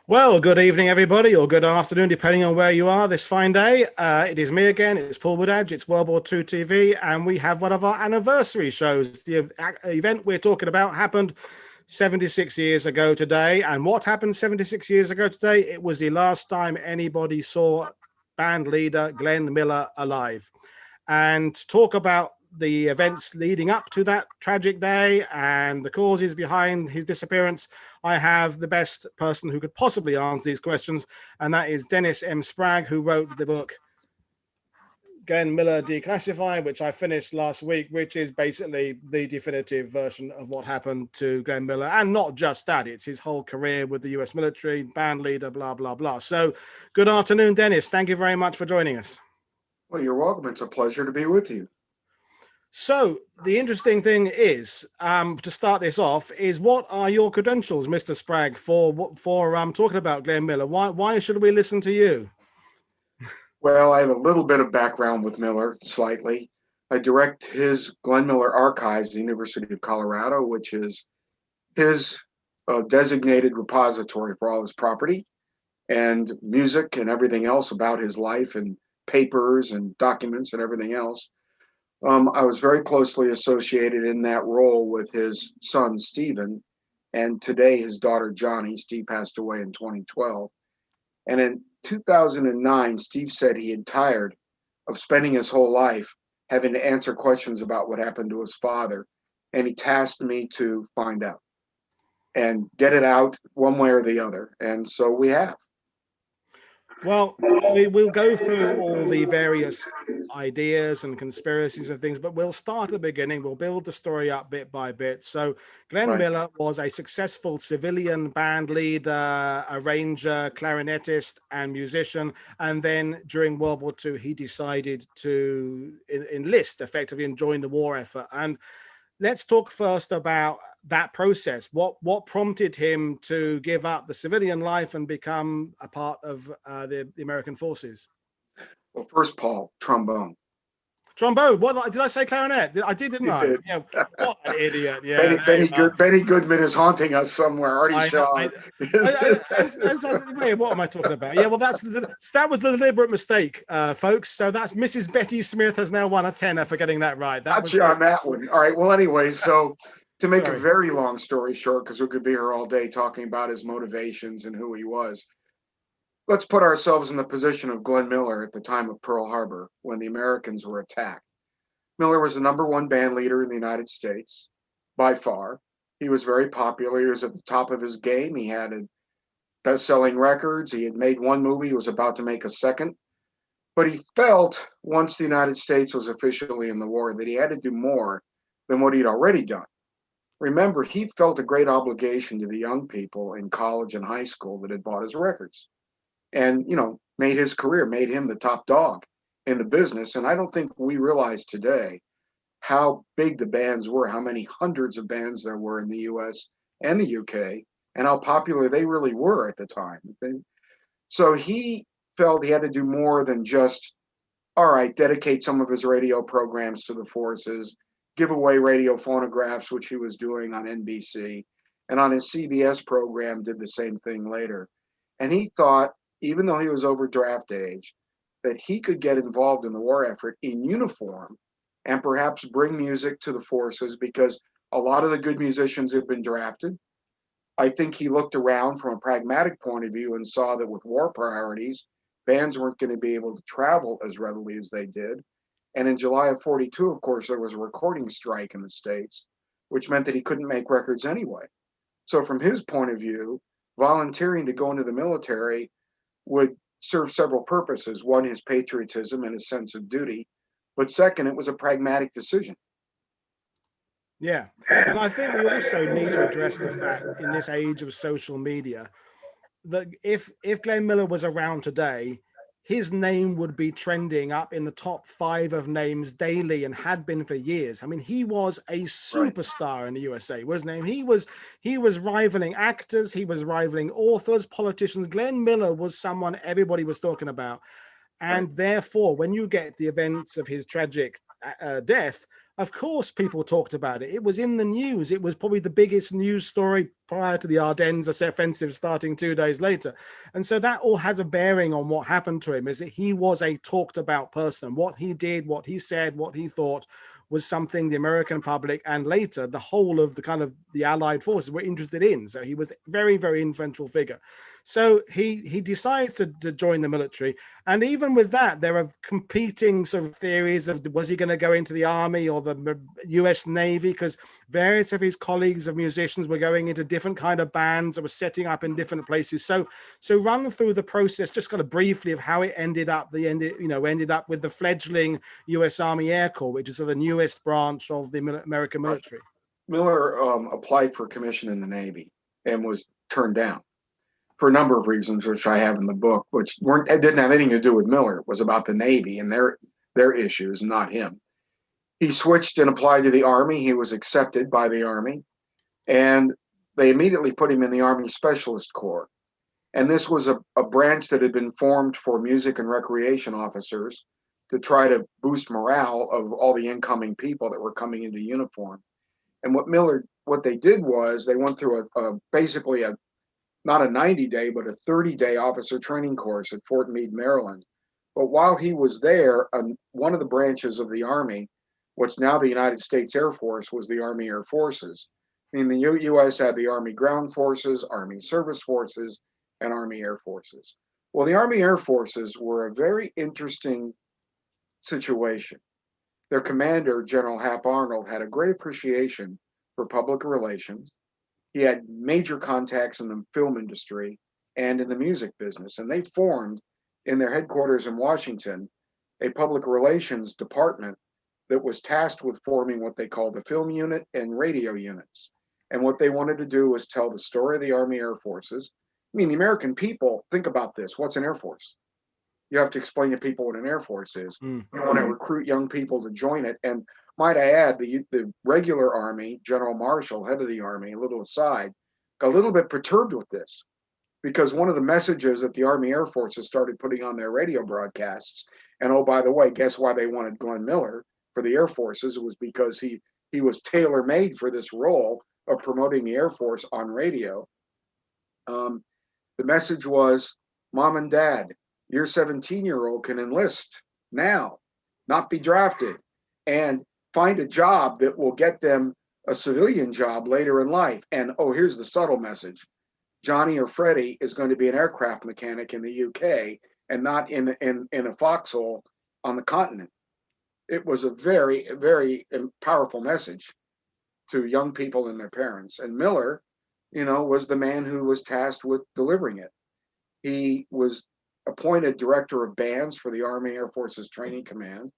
Well, good evening, everybody, or good afternoon, depending on where you are this fine day. It is me again. It's Paul Woodadge. It's World War II TV, and we have one of our anniversary shows. The event we're talking about happened 76 years ago today. And what happened 76 years ago today? It was the last time anybody saw band leader Glenn Miller alive. And to talk about the events leading up to that tragic day and the causes behind his disappearance, I have the best person who could possibly answer these questions, and that is Dennis M. Spragg, who wrote the book Glenn Miller Declassified, which I finished last week, which is basically the definitive version of what happened to Glenn Miller. And not just that, it's his whole career with the US military, band leader, blah, blah, blah. So good afternoon, Dennis. Thank you very much for joining us. Well, you're welcome. It's a pleasure to be with you. So the interesting thing is, to start this off, is what are your credentials, Mr. Spragg, for talking about Glenn Miller? Why should we listen to you? Well, I have a little bit of background with Miller, slightly. I direct his Glenn Miller Archives, the University of Colorado, which is his designated repository for all his property and music and everything else about his life and papers and documents and everything else. I was very closely associated in that role with his son, Stephen, and today his daughter, Johnny. Steve passed away in 2012. And in 2009, Steve said he had tired of spending his whole life having to answer questions about what happened to his father. And he tasked me to find out and get it out one way or the other. And so we have. Well, we'll go through all the various ideas and conspiracies and things, but we'll start at the beginning. We'll build the story up bit by bit. So Glenn Miller was a successful civilian band leader, arranger, clarinetist, and musician. And then during World War II, he decided to enlist effectively and join the war effort. And let's talk first about that process. What prompted him to give up the civilian life and become a part of the American forces? Well, first, Paul, trombone. Trombone. What did I say? Clarinet? I did, didn't I? Did. Yeah. What an idiot. Yeah. Benny Goodman is haunting us somewhere. Artie Shaw. What am I talking about? Yeah. Well, that was the deliberate mistake, folks. So that's Mrs. Betty Smith has now won a tenner for getting that right. Got you on that one. All right. Well, anyway, so to make a very long story short, because we could be here all day talking about his motivations and who he was. Let's put ourselves in the position of Glenn Miller at the time of Pearl Harbor when the Americans were attacked. Miller was the #1 band leader in the United States by far. He was very popular. He was at the top of his game. He had best-selling records. He had made one movie. He was about to make a second. But he felt once the United States was officially in the war that he had to do more than what he'd already done. Remember, he felt a great obligation to the young people in college and high school that had bought his records. And, made his career, made him the top dog in the business. And I don't think we realize today how big the bands were, how many hundreds of bands there were in the US and the UK, and how popular they really were at the time. So he felt he had to do more than just, all right, dedicate some of his radio programs to the forces, give away radio phonographs, which he was doing on NBC, and on his CBS program did the same thing later. And he thought, even though he was over draft age, that he could get involved in the war effort in uniform and perhaps bring music to the forces because a lot of the good musicians had been drafted. I think he looked around from a pragmatic point of view and saw that with war priorities, bands weren't going to be able to travel as readily as they did. And in July of 42, of course, there was a recording strike in the States, which meant that he couldn't make records anyway. So from his point of view, volunteering to go into the military would serve several purposes. One, his patriotism and his sense of duty. But second, it was a pragmatic decision. Yeah. And I think we also need to address the fact in this age of social media that if Glenn Miller was around today, his name would be trending up in the top 5 of names daily and had been for years. I mean, he was a superstar in the USA, wasn't he? He was rivaling actors. He was rivaling authors, politicians. Glenn Miller was someone everybody was talking about. And therefore, when you get the events of his tragic death, of course people talked about it. It was in the news. It was probably the biggest news story prior to the Ardennes offensive starting 2 days later. And so that all has a bearing on what happened to him, is that he was a talked about person. What he did, what he said, what he thought was something the American public and later the whole of the kind of the Allied forces were interested in. So he was a very, very influential figure. So he decides to join the military. And even with that, there are competing sort of theories of, was he going to go into the army or the US Navy? Because various of his colleagues of musicians were going into different kind of bands that were setting up in different places. So run through the process, just kind of briefly, of how it ended up with the fledgling US Army Air Corps, which is the newest branch of the American military. Miller applied for commission in the Navy and was turned down for a number of reasons, which I have in the book, which didn't have anything to do with Miller. It was about the Navy and their issues, not him. He switched and applied to the Army. He was accepted by the Army, and they immediately put him in the Army Specialist Corps. And this was a branch that had been formed for music and recreation officers to try to boost morale of all the incoming people that were coming into uniform. And what they did was they went through basically not a 90-day, but a 30-day officer training course at Fort Meade, Maryland. But while he was there, one of the branches of the Army, what's now the United States Air Force, was the Army Air Forces. I mean, the U.S. had the Army Ground Forces, Army Service Forces, and Army Air Forces. Well, the Army Air Forces were a very interesting situation. Their commander, General Hap Arnold, had a great appreciation for public relations. He had major contacts in the film industry and in the music business, and they formed in their headquarters in Washington a public relations department that was tasked with forming what they called the film unit and radio units. And what they wanted to do was tell the story of the Army Air Forces. I mean, the American people, think about this. What's an Air Force? You have to explain to people what an Air Force is. You want to recruit young people to join it. And might I add, the regular Army, General Marshall, head of the Army, a little aside, got a little bit perturbed with this, because one of the messages that the Army Air Forces started putting on their radio broadcasts, and oh, by the way, guess why they wanted Glenn Miller for the Air Forces? It was because he was tailor-made for this role of promoting the Air Force on radio. The message was, Mom and Dad, your 17-year-old can enlist now, not be drafted, and find a job that will get them a civilian job later in life. And oh, here's the subtle message. Johnny or Freddie is going to be an aircraft mechanic in the UK and not in a foxhole on the continent. It was a very, very powerful message to young people and their parents. And Miller, was the man who was tasked with delivering it. He was appointed director of bands for the Army Air Forces Training Command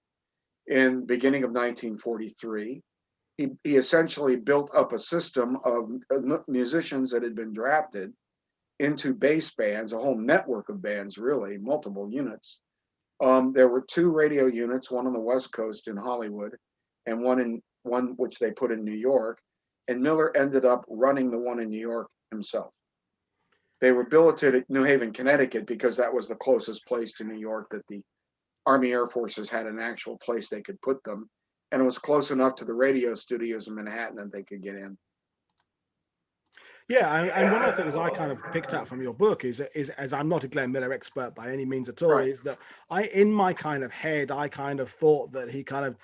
in beginning of 1943. He essentially built up a system of musicians that had been drafted into base bands, a whole network of bands, really, multiple units. There were 2 radio units, one on the West Coast in Hollywood and one which they put in New York. And Miller ended up running the one in New York himself. They were billeted at New Haven, Connecticut, because that was the closest place to New York that the Army Air Forces had an actual place they could put them. And it was close enough to the radio studios in Manhattan that they could get in. Yeah, and one of the things I kind of picked up from your book is as I'm not a Glenn Miller expert by any means at all, right, is that in my kind of head, I kind of thought that he kind of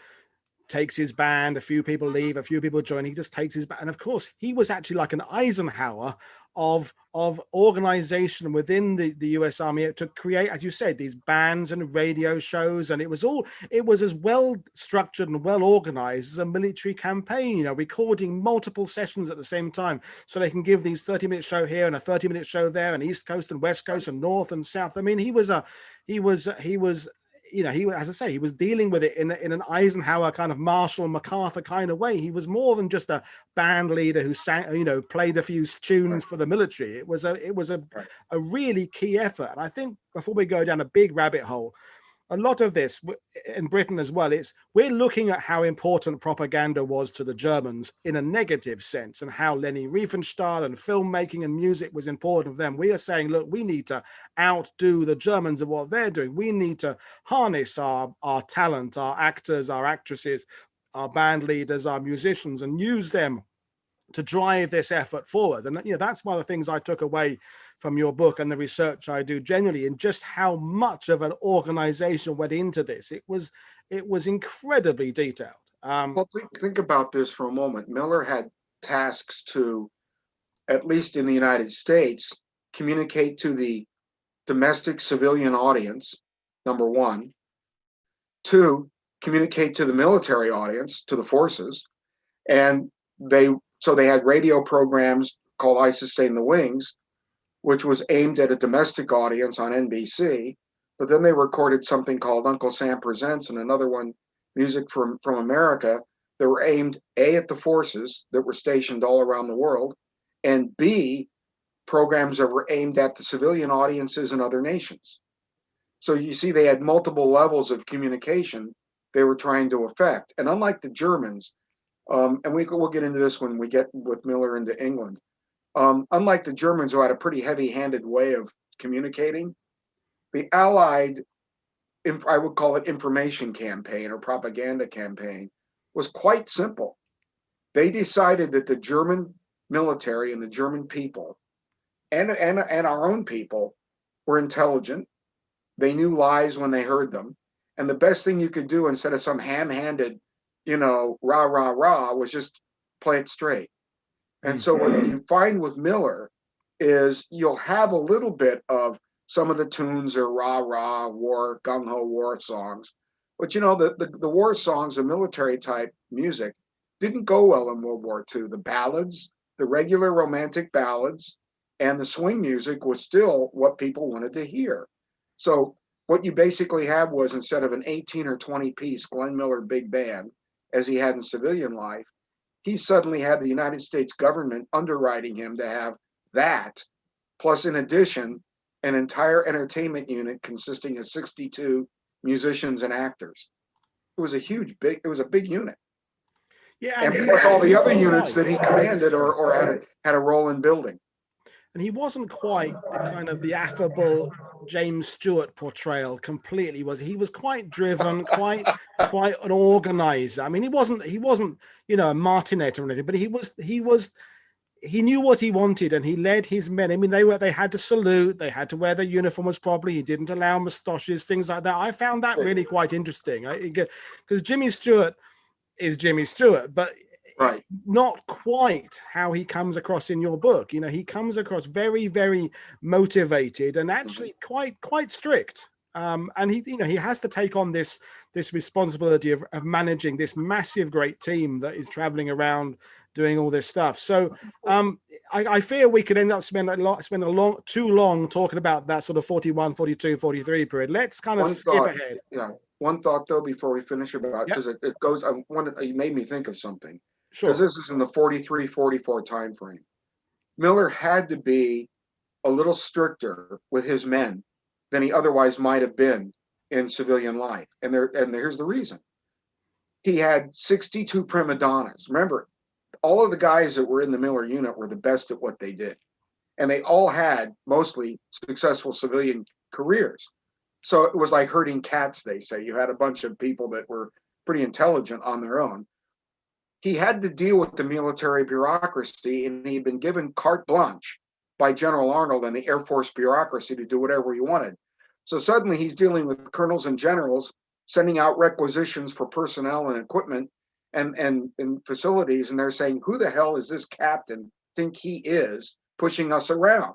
takes his band, a few people leave, a few people join, he just takes his band. And of course, he was actually like an Eisenhower of organization within the US Army to create, as you said, these bands and radio shows. And it was as well structured and well organized as a military campaign, recording multiple sessions at the same time. So they can give these 30-minute show here and a 30-minute show there, and East Coast and West Coast and North and South. I mean, he was as I say, he was dealing with it in an Eisenhower kind of Marshall MacArthur kind of way. He was more than just a band leader who sang, played a few tunes for the military. It was a really key effort. And I think before we go down a big rabbit hole, a lot of this in Britain as well, we're looking at how important propaganda was to the Germans in a negative sense, and how Leni Riefenstahl and filmmaking and music was important to them. We are saying, look, we need to outdo the Germans of what they're doing. We need to harness our talent, our actors, our actresses, our band leaders, our musicians, and use them to drive this effort forward. And that's one of the things I took away from your book and the research I do generally, in just how much of an organization went into this. It was incredibly detailed. Well, think about this for a moment. Miller had tasks to, at least in the United States, communicate to the domestic civilian audience, number one. Two, communicate to the military audience, to the forces. And they had radio programs called I Sustain the Wings, which was aimed at a domestic audience on NBC. But then they recorded something called Uncle Sam Presents, and another one, Music from America, that were aimed A, at the forces that were stationed all around the world, and B, programs that were aimed at the civilian audiences in other nations. So you see, they had multiple levels of communication they were trying to affect. And unlike the Germans, and we'll get into this when we get with Miller into England, unlike the Germans, who had a pretty heavy-handed way of communicating, the Allied, I would call it information campaign or propaganda campaign, was quite simple. They decided that the German military and the German people and our own people were intelligent. They knew lies when they heard them. And the best thing you could do, instead of some ham-handed, rah, rah, rah, was just play it straight. And so what you find with Miller is you'll have a little bit of some of the tunes are rah, rah, war, gung-ho war songs. But the war songs, the military type music, didn't go well in World War II. The ballads, the regular romantic ballads, and the swing music was still what people wanted to hear. So what you basically had was, instead of an 18 or 20 piece Glenn Miller big band, as he had in civilian life, he suddenly had the United States government underwriting him to have that, plus in addition, an entire entertainment unit consisting of 62 musicians and actors. It was a big unit. Yeah, and plus all the other units that he commanded or had a role in building. And he wasn't quite the kind of the affable James Stewart portrayal completely, was he? He was quite driven, quite an organizer. I mean, he wasn't a martinet or anything, but he knew what he wanted, and he led his men. I mean, they had to salute, they had to wear their uniforms properly. He didn't allow moustaches, things like that. I found that really quite interesting, because Jimmy Stewart is Jimmy Stewart, but right, not quite how he comes across in your book. He comes across very, very motivated and actually quite strict. And he has to take on this responsibility of managing this massive, great team that is traveling around doing all this stuff. So I fear we could end up spending too long talking about that sort of 41, 42, 43 period. Let's kind of skip ahead. Yeah. One thought though, before we finish about, because it goes, you made me think of something. Sure. Because this is in the 43, 44 time frame. Miller had to be a little stricter with his men than he otherwise might have been in civilian life. And here's the reason. He had 62 prima donnas. Remember, all of the guys that were in the Miller unit were the best at what they did. And they all had mostly successful civilian careers. So it was like herding cats, they say. You had a bunch of people that were pretty intelligent on their own. He had to deal with the military bureaucracy, and he'd been given carte blanche by General Arnold and the Air Force bureaucracy to do whatever he wanted. So suddenly he's dealing with colonels and generals, sending out requisitions for personnel and equipment and facilities, and they're saying, who the hell is this captain think he is pushing us around?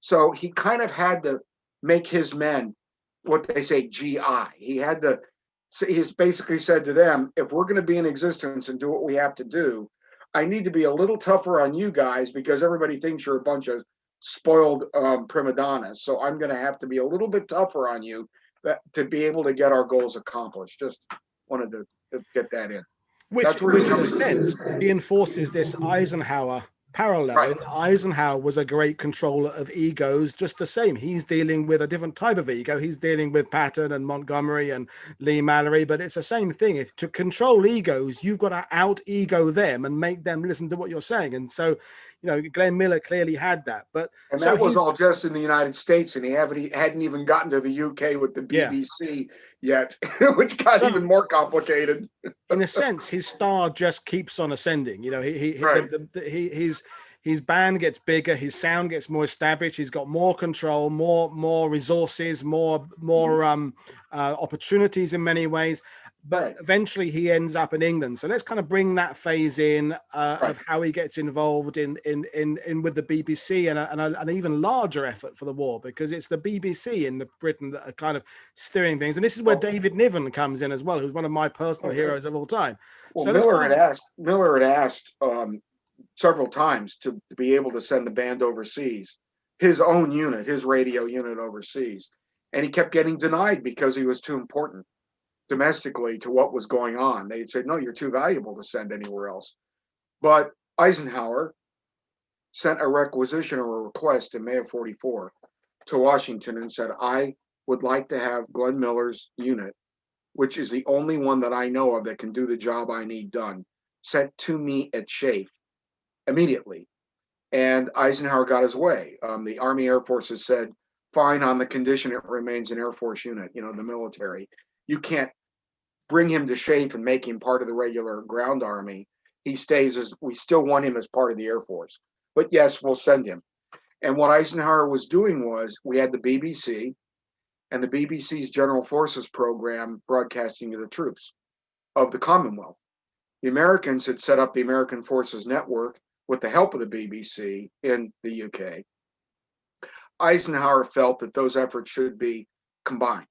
So he kind of had to make his men what they say GI. He's basically said to them, if we're going to be in existence and do what we have to do, I need to be a little tougher on you guys because everybody thinks you're a bunch of spoiled prima donnas. So I'm going to have to be a little bit tougher on you to be able to get our goals accomplished. Just wanted to get that in. Which in a sense reinforces this Eisenhower parallel. Right. And Eisenhower was a great controller of egos, just the same. He's dealing with a different type of ego. He's dealing with Patton and Montgomery and Lee Mallory, but it's the same thing. If to control egos, you've got to out ego them and make them listen to what you're saying. And so, Glenn Miller clearly had that. But and so that was all just in the United States, and he hadn't even gotten to the UK with the BBC yet, which got even more complicated. In a sense, his star just keeps on ascending. His band gets bigger, his sound gets more established, he's got more control, more resources, more opportunities in many ways. But eventually he ends up in England. So let's kind of bring that phase in of how he gets involved in with the BBC and an even larger effort for the war, because it's the BBC in Britain that are kind of steering things. And this is where David Niven comes in as well, who's one of my personal heroes of all time. Well, so Miller had asked several times to be able to send the band overseas, his own unit, his radio unit overseas. And he kept getting denied because he was too important domestically to what was going on. They said, no, you're too valuable to send anywhere else. But Eisenhower sent a requisition or a request in May of 44 to Washington and said, I would like to have Glenn Miller's unit, which is the only one that I know of that can do the job I need done, sent to me at Chafe immediately. And Eisenhower got his way. The Army Air Force has said, fine, on the condition it remains an Air Force unit, the military. You can't bring him to Chafe and make him part of the regular ground army. He stays we still want him as part of the Air Force. But yes, we'll send him. And what Eisenhower was doing was, we had the BBC and the BBC's General Forces program broadcasting to the troops of the Commonwealth. The Americans had set up the American Forces Network with the help of the BBC in the UK. Eisenhower felt that those efforts should be combined,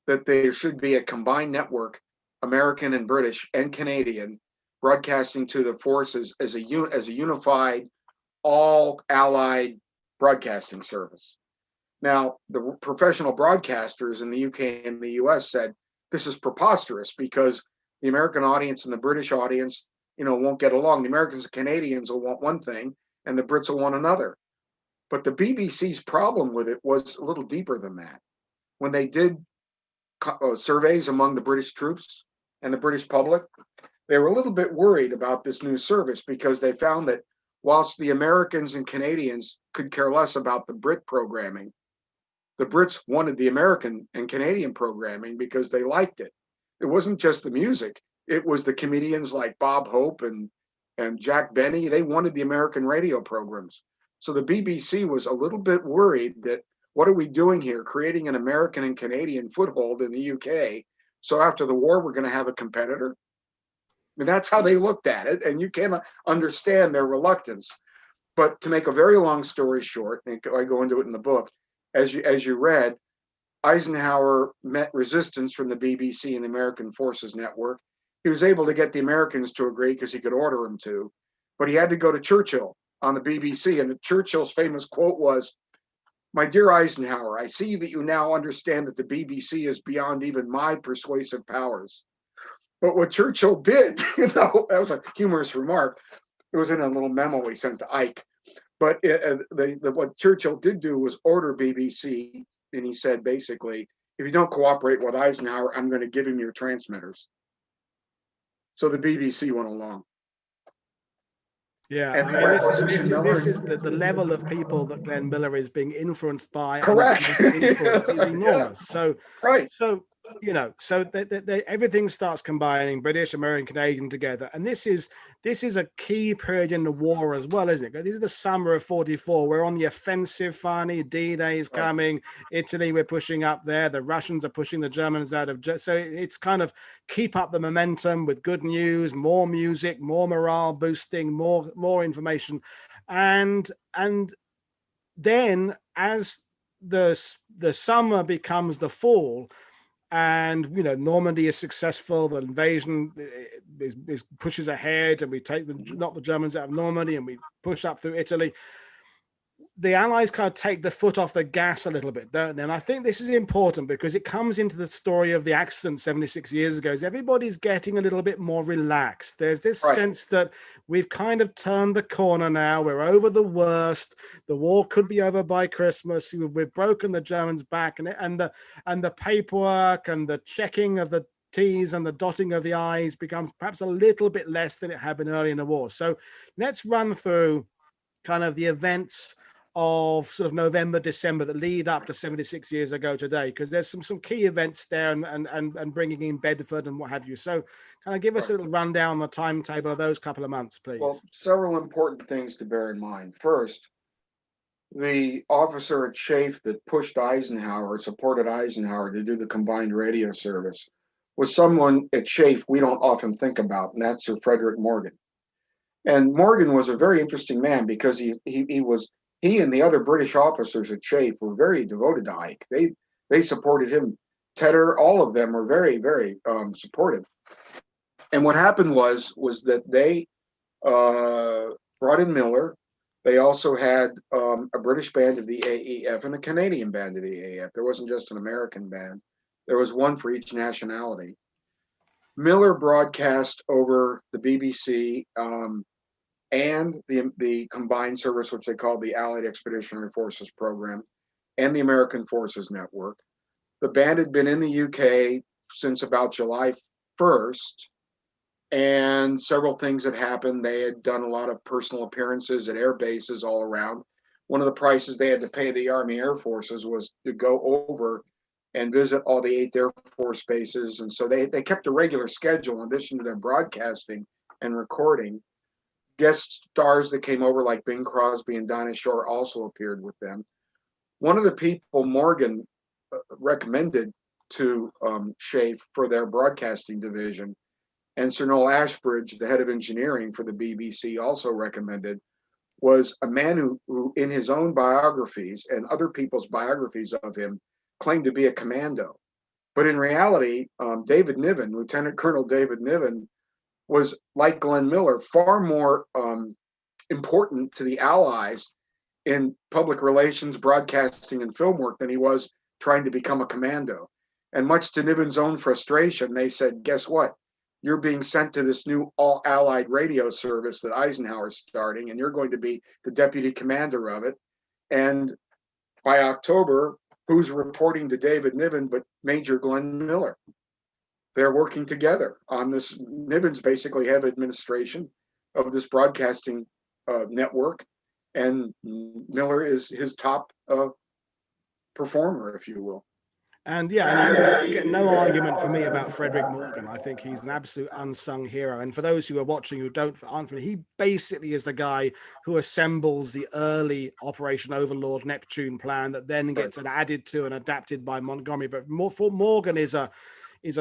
that there should be a combined network, American and British and Canadian, broadcasting to the forces as a unified, all allied broadcasting service. Now, the professional broadcasters in the UK and the US said, this is preposterous because the American audience and the British audience, won't get along. The Americans and Canadians will want one thing and the Brits will want another. But the BBC's problem with it was a little deeper than that. When they did surveys among the British troops and the British public, they were a little bit worried about this new service because they found that whilst the Americans and Canadians could care less about the Brit programming, the Brits wanted the American and Canadian programming because they liked it. It wasn't just the music. It was the comedians like Bob Hope and Jack Benny. They wanted the American radio programs. So the BBC was a little bit worried that, what are we doing here, creating an American and Canadian foothold in the UK? So after the war, we're going to have a competitor. I mean, that's how they looked at it, and you can understand their reluctance. But to make a very long story short, and I go into it in the book, as you read, Eisenhower met resistance from the BBC and the American Forces Network. He was able to get the Americans to agree because he could order them to, but he had to go to Churchill on the BBC, and Churchill's famous quote was, "My dear Eisenhower, I see that you now understand that the BBC is beyond even my persuasive powers." But what Churchill did, that was a humorous remark. It was in a little memo he sent to Ike. But what Churchill did do was order BBC, and he said basically, if you don't cooperate with Eisenhower, I'm going to give him your transmitters. So the BBC went along. Yeah, I mean, this is the level of people that Glenn Miller is being influenced by. Correct. And influence is enormous. Yeah. So right. So everything starts combining British, American, Canadian together, and this is a key period in the war as well, isn't it? This is the summer of 44. We're on the offensive finally. D-Day is coming. Italy, we're pushing up there. The Russians are pushing the Germans out of. So it's kind of keep up the momentum with good news, more music, more morale boosting, more information, and then as the summer becomes the fall. And Normandy is successful. The invasion is pushes ahead, and we knock the Germans out of Normandy, and we push up through Italy. the Allies kind of take the foot off the gas a little bit, don't they? And I think this is important because it comes into the story of the accident 76 years ago. Is everybody's getting a little bit more relaxed. There's this sense that we've kind of turned the corner now. We're over the worst. The war could be over by Christmas. We've broken the Germans back, and the paperwork and the checking of the T's and the dotting of the I's becomes perhaps a little bit less than it had been early in the war. So let's run through kind of the events of sort of November, December that lead up to 76 years ago today, because there's some key events there and bringing in Bedford and what have you. So kind of give us a little rundown on the timetable of those couple of months, please. Well, several important things to bear in mind. First, the officer at Chafe that pushed Eisenhower, supported Eisenhower to do the combined radio service, was someone at Chafe we don't often think about, and that's Sir Frederick Morgan. And Morgan was a very interesting man because he and the other British officers at Chafe were very devoted to Ike. They supported him. Tedder, all of them were very, very supportive. And what happened was that they brought in Miller. They also had a British band of the AEF and a Canadian band of the AEF. There wasn't just an American band. There was one for each nationality. Miller broadcast over the BBC and the combined service, which they called the Allied Expeditionary Forces Program, and the American Forces Network. The band had been in the UK since about July 1st, and several things had happened. They had done a lot of personal appearances at air bases all around. One of the prices they had to pay the Army Air Forces was to go over and visit all the 8th Air Force bases, and so they kept a regular schedule in addition to their broadcasting and recording. Guest stars that came over like Bing Crosby and Dinah Shore also appeared with them. One of the people Morgan recommended to Chafe for their broadcasting division, and Sir Noel Ashbridge, the head of engineering for the BBC, also recommended, was a man who in his own biographies and other people's biographies of him claimed to be a commando. But in reality, David Niven, Lieutenant Colonel David Niven, was, like Glenn Miller, far more important to the Allies in public relations, broadcasting, and film work than he was trying to become a commando. And much to Niven's own frustration, they said, guess what? You're being sent to this new all-Allied radio service that Eisenhower's starting, and you're going to be the deputy commander of it. And by October, who's reporting to David Niven but Major Glenn Miller? They're working together on this. Niven's basically head of administration of this broadcasting network, and Miller is his top performer, if you will. And yeah, you get no argument from me about Frederick Morgan. I think he's an absolute unsung hero. And for those who are watching who aren't familiar, he basically is the guy who assembles the early Operation Overlord Neptune plan that then gets added to and adapted by Montgomery. But Morgan is a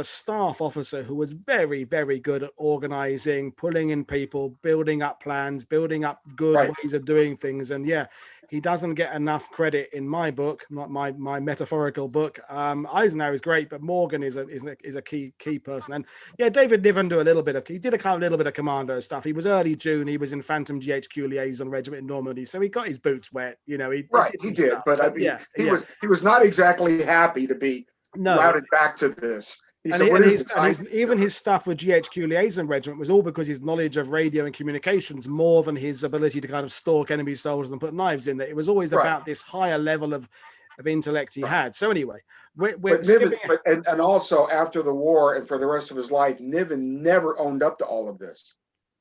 staff officer who was very, very good at organizing, pulling in people, building up plans, building up good ways of doing things. And yeah, he doesn't get enough credit in my book, not my metaphorical book. Eisenhower is great, but Morgan is a key person. And yeah, David Niven did a little bit of commando stuff. He was early June. He was in Phantom GHQ Liaison Regiment in Normandy, so he got his boots wet. You know, he did. Stuff. But I mean, he was not exactly happy to be routed back to this. Even his stuff with GHQ Liaison Regiment was all because his knowledge of radio and communications more than his ability to kind of stalk enemy soldiers and put knives in there. It was always about this higher level of intellect he had. So anyway, and also after the war and for the rest of his life, Niven never owned up to all of this.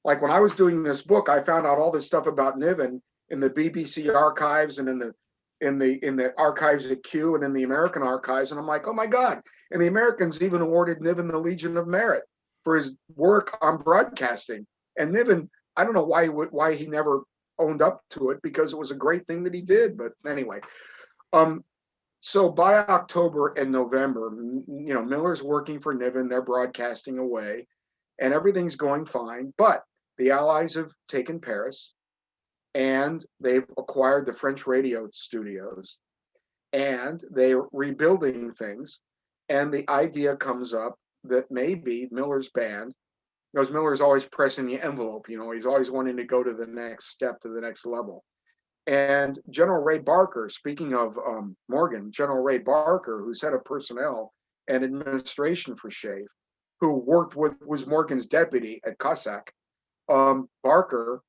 Like when I was doing this book, I found out all this stuff about Niven in the BBC archives and in the archives at Q and in the American archives, and I'm like, oh my God. And the Americans even awarded Niven the Legion of Merit for his work on broadcasting. And Niven, I don't know why he never owned up to it, because it was a great thing that he did. But anyway, so by October and November, you know, Miller's working for Niven, they're broadcasting away, and everything's going fine. But the Allies have taken Paris, and they've acquired the French radio studios, and they're rebuilding things. And the idea comes up that maybe Miller's band, because Miller's always pressing the envelope, you know, he's always wanting to go to the next step, to the next level. And General Ray Barker, speaking of Morgan, General Ray Barker, who's head of personnel and administration for SHAEF, who was Morgan's deputy at Cossack. Barker,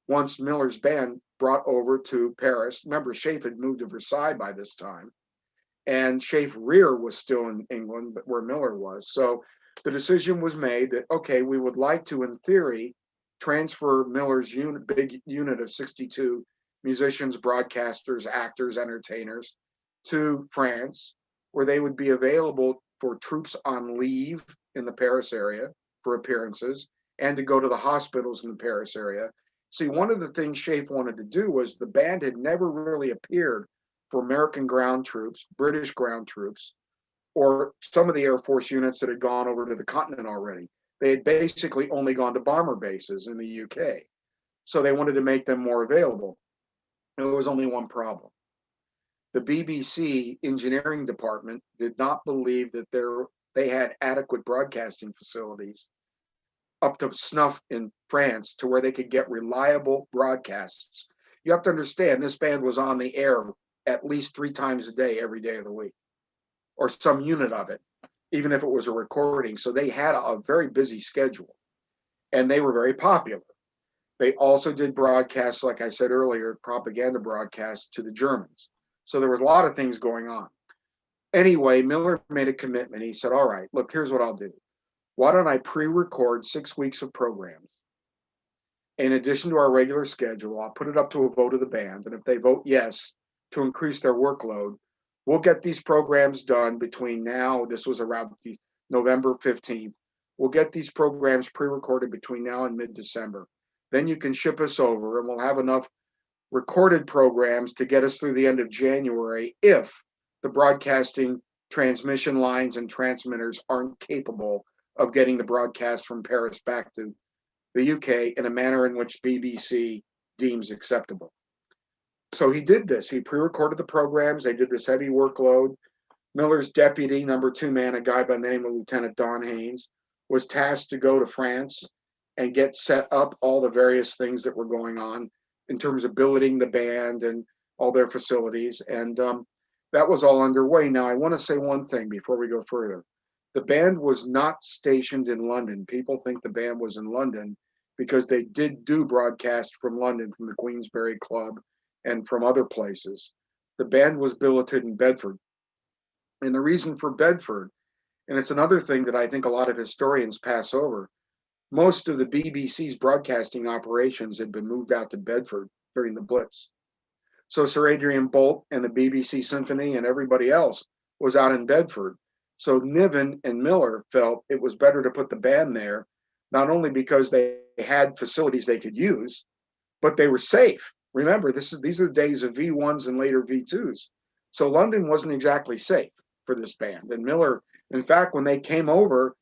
once Miller's band brought over to Paris, remember SHAEF had moved to Versailles by this time, and SHAEF rear was still in England, but where Miller was. So the decision was made that, okay, we would like to, in theory, transfer Miller's big unit of 62 musicians, broadcasters, actors, entertainers to France, where they would be available for troops on leave in the Paris area for appearances and to go to the hospitals in the Paris area. See, one of the things SHAEF wanted to do was the band had never really appeared for American ground troops, British ground troops, or some of the Air Force units that had gone over to the continent already. They had basically only gone to bomber bases in the UK. So they wanted to make them more available. There was only one problem. The BBC engineering department did not believe that they had adequate broadcasting facilities up to snuff in France to where they could get reliable broadcasts. You have to understand, this band was on the air at least 3 times a day, every day of the week, or some unit of it, even if it was a recording. So they had a very busy schedule, and they were very popular. They also did broadcasts, like I said earlier, propaganda broadcasts to the Germans. So there was a lot of things going on. Anyway, Miller made a commitment. He said, all right, look, here's what I'll do. Why don't I pre-record 6 weeks of programs? In addition to our regular schedule, I'll put it up to a vote of the band. And if they vote yes to increase their workload, we'll get these programs done between now, this was around November 15th. We'll get these programs pre-recorded between now and mid-December. Then you can ship us over and we'll have enough recorded programs to get us through the end of January if the broadcasting transmission lines and transmitters aren't capable of getting the broadcast from Paris back to the UK in a manner in which BBC deems acceptable. So he did this. He pre-recorded the programs. They did this heavy workload. Miller's deputy, number 2 man, a guy by the name of Lieutenant Don Haynes, was tasked to go to France and get set up all the various things that were going on in terms of billeting the band and all their facilities. And that was all underway. Now, I want to say one thing before we go further. The band was not stationed in London. People think the band was in London because they did do broadcasts from London, from the Queensberry Club and from other places. The band was billeted in Bedford. And the reason for Bedford, and it's another thing that I think a lot of historians pass over, most of the BBC's broadcasting operations had been moved out to Bedford during the Blitz. So Sir Adrian Boult and the BBC Symphony and everybody else was out in Bedford. So Niven and Miller felt it was better to put the band there, not only because they had facilities they could use, but they were safe. Remember, these are the days of V1s and later V2s. So London wasn't exactly safe for this band. And Miller, in fact, when they came over,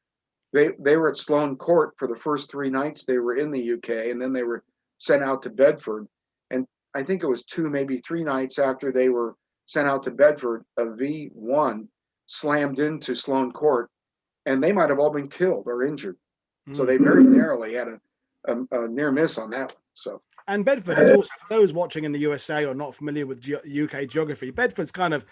they were at Sloane Court for the first 3 nights they were in the UK, and then they were sent out to Bedford. And I think it was 2, maybe 3 nights after they were sent out to Bedford, a V1 slammed into Sloane Court, and they might have all been killed or injured. So they very narrowly had a near miss on that one. So. And Bedford is also, for those watching in the USA or not familiar with UK geography, Bedford's kind of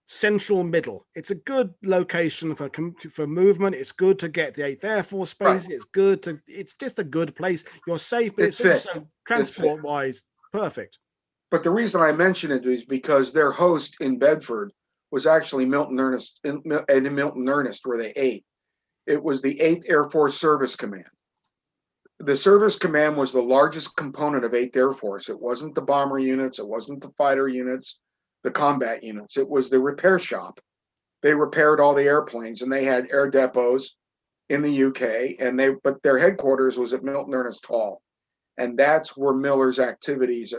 central middle. It's a good location for movement. It's good to get the 8th Air Force base. Right. It's just a good place. You're safe, but it's also transport wise perfect. But the reason I mention it is because their host in Bedford was actually Milton Ernest, in Milton Ernest, where they ate. It was the 8th Air Force Service Command. The Service Command was the largest component of 8th Air Force. It wasn't the bomber units. It wasn't the fighter units, the combat units. It was the repair shop. They repaired all the airplanes, and they had air depots in the UK, but their headquarters was at Milton Ernest Hall. And that's where Miller's activities,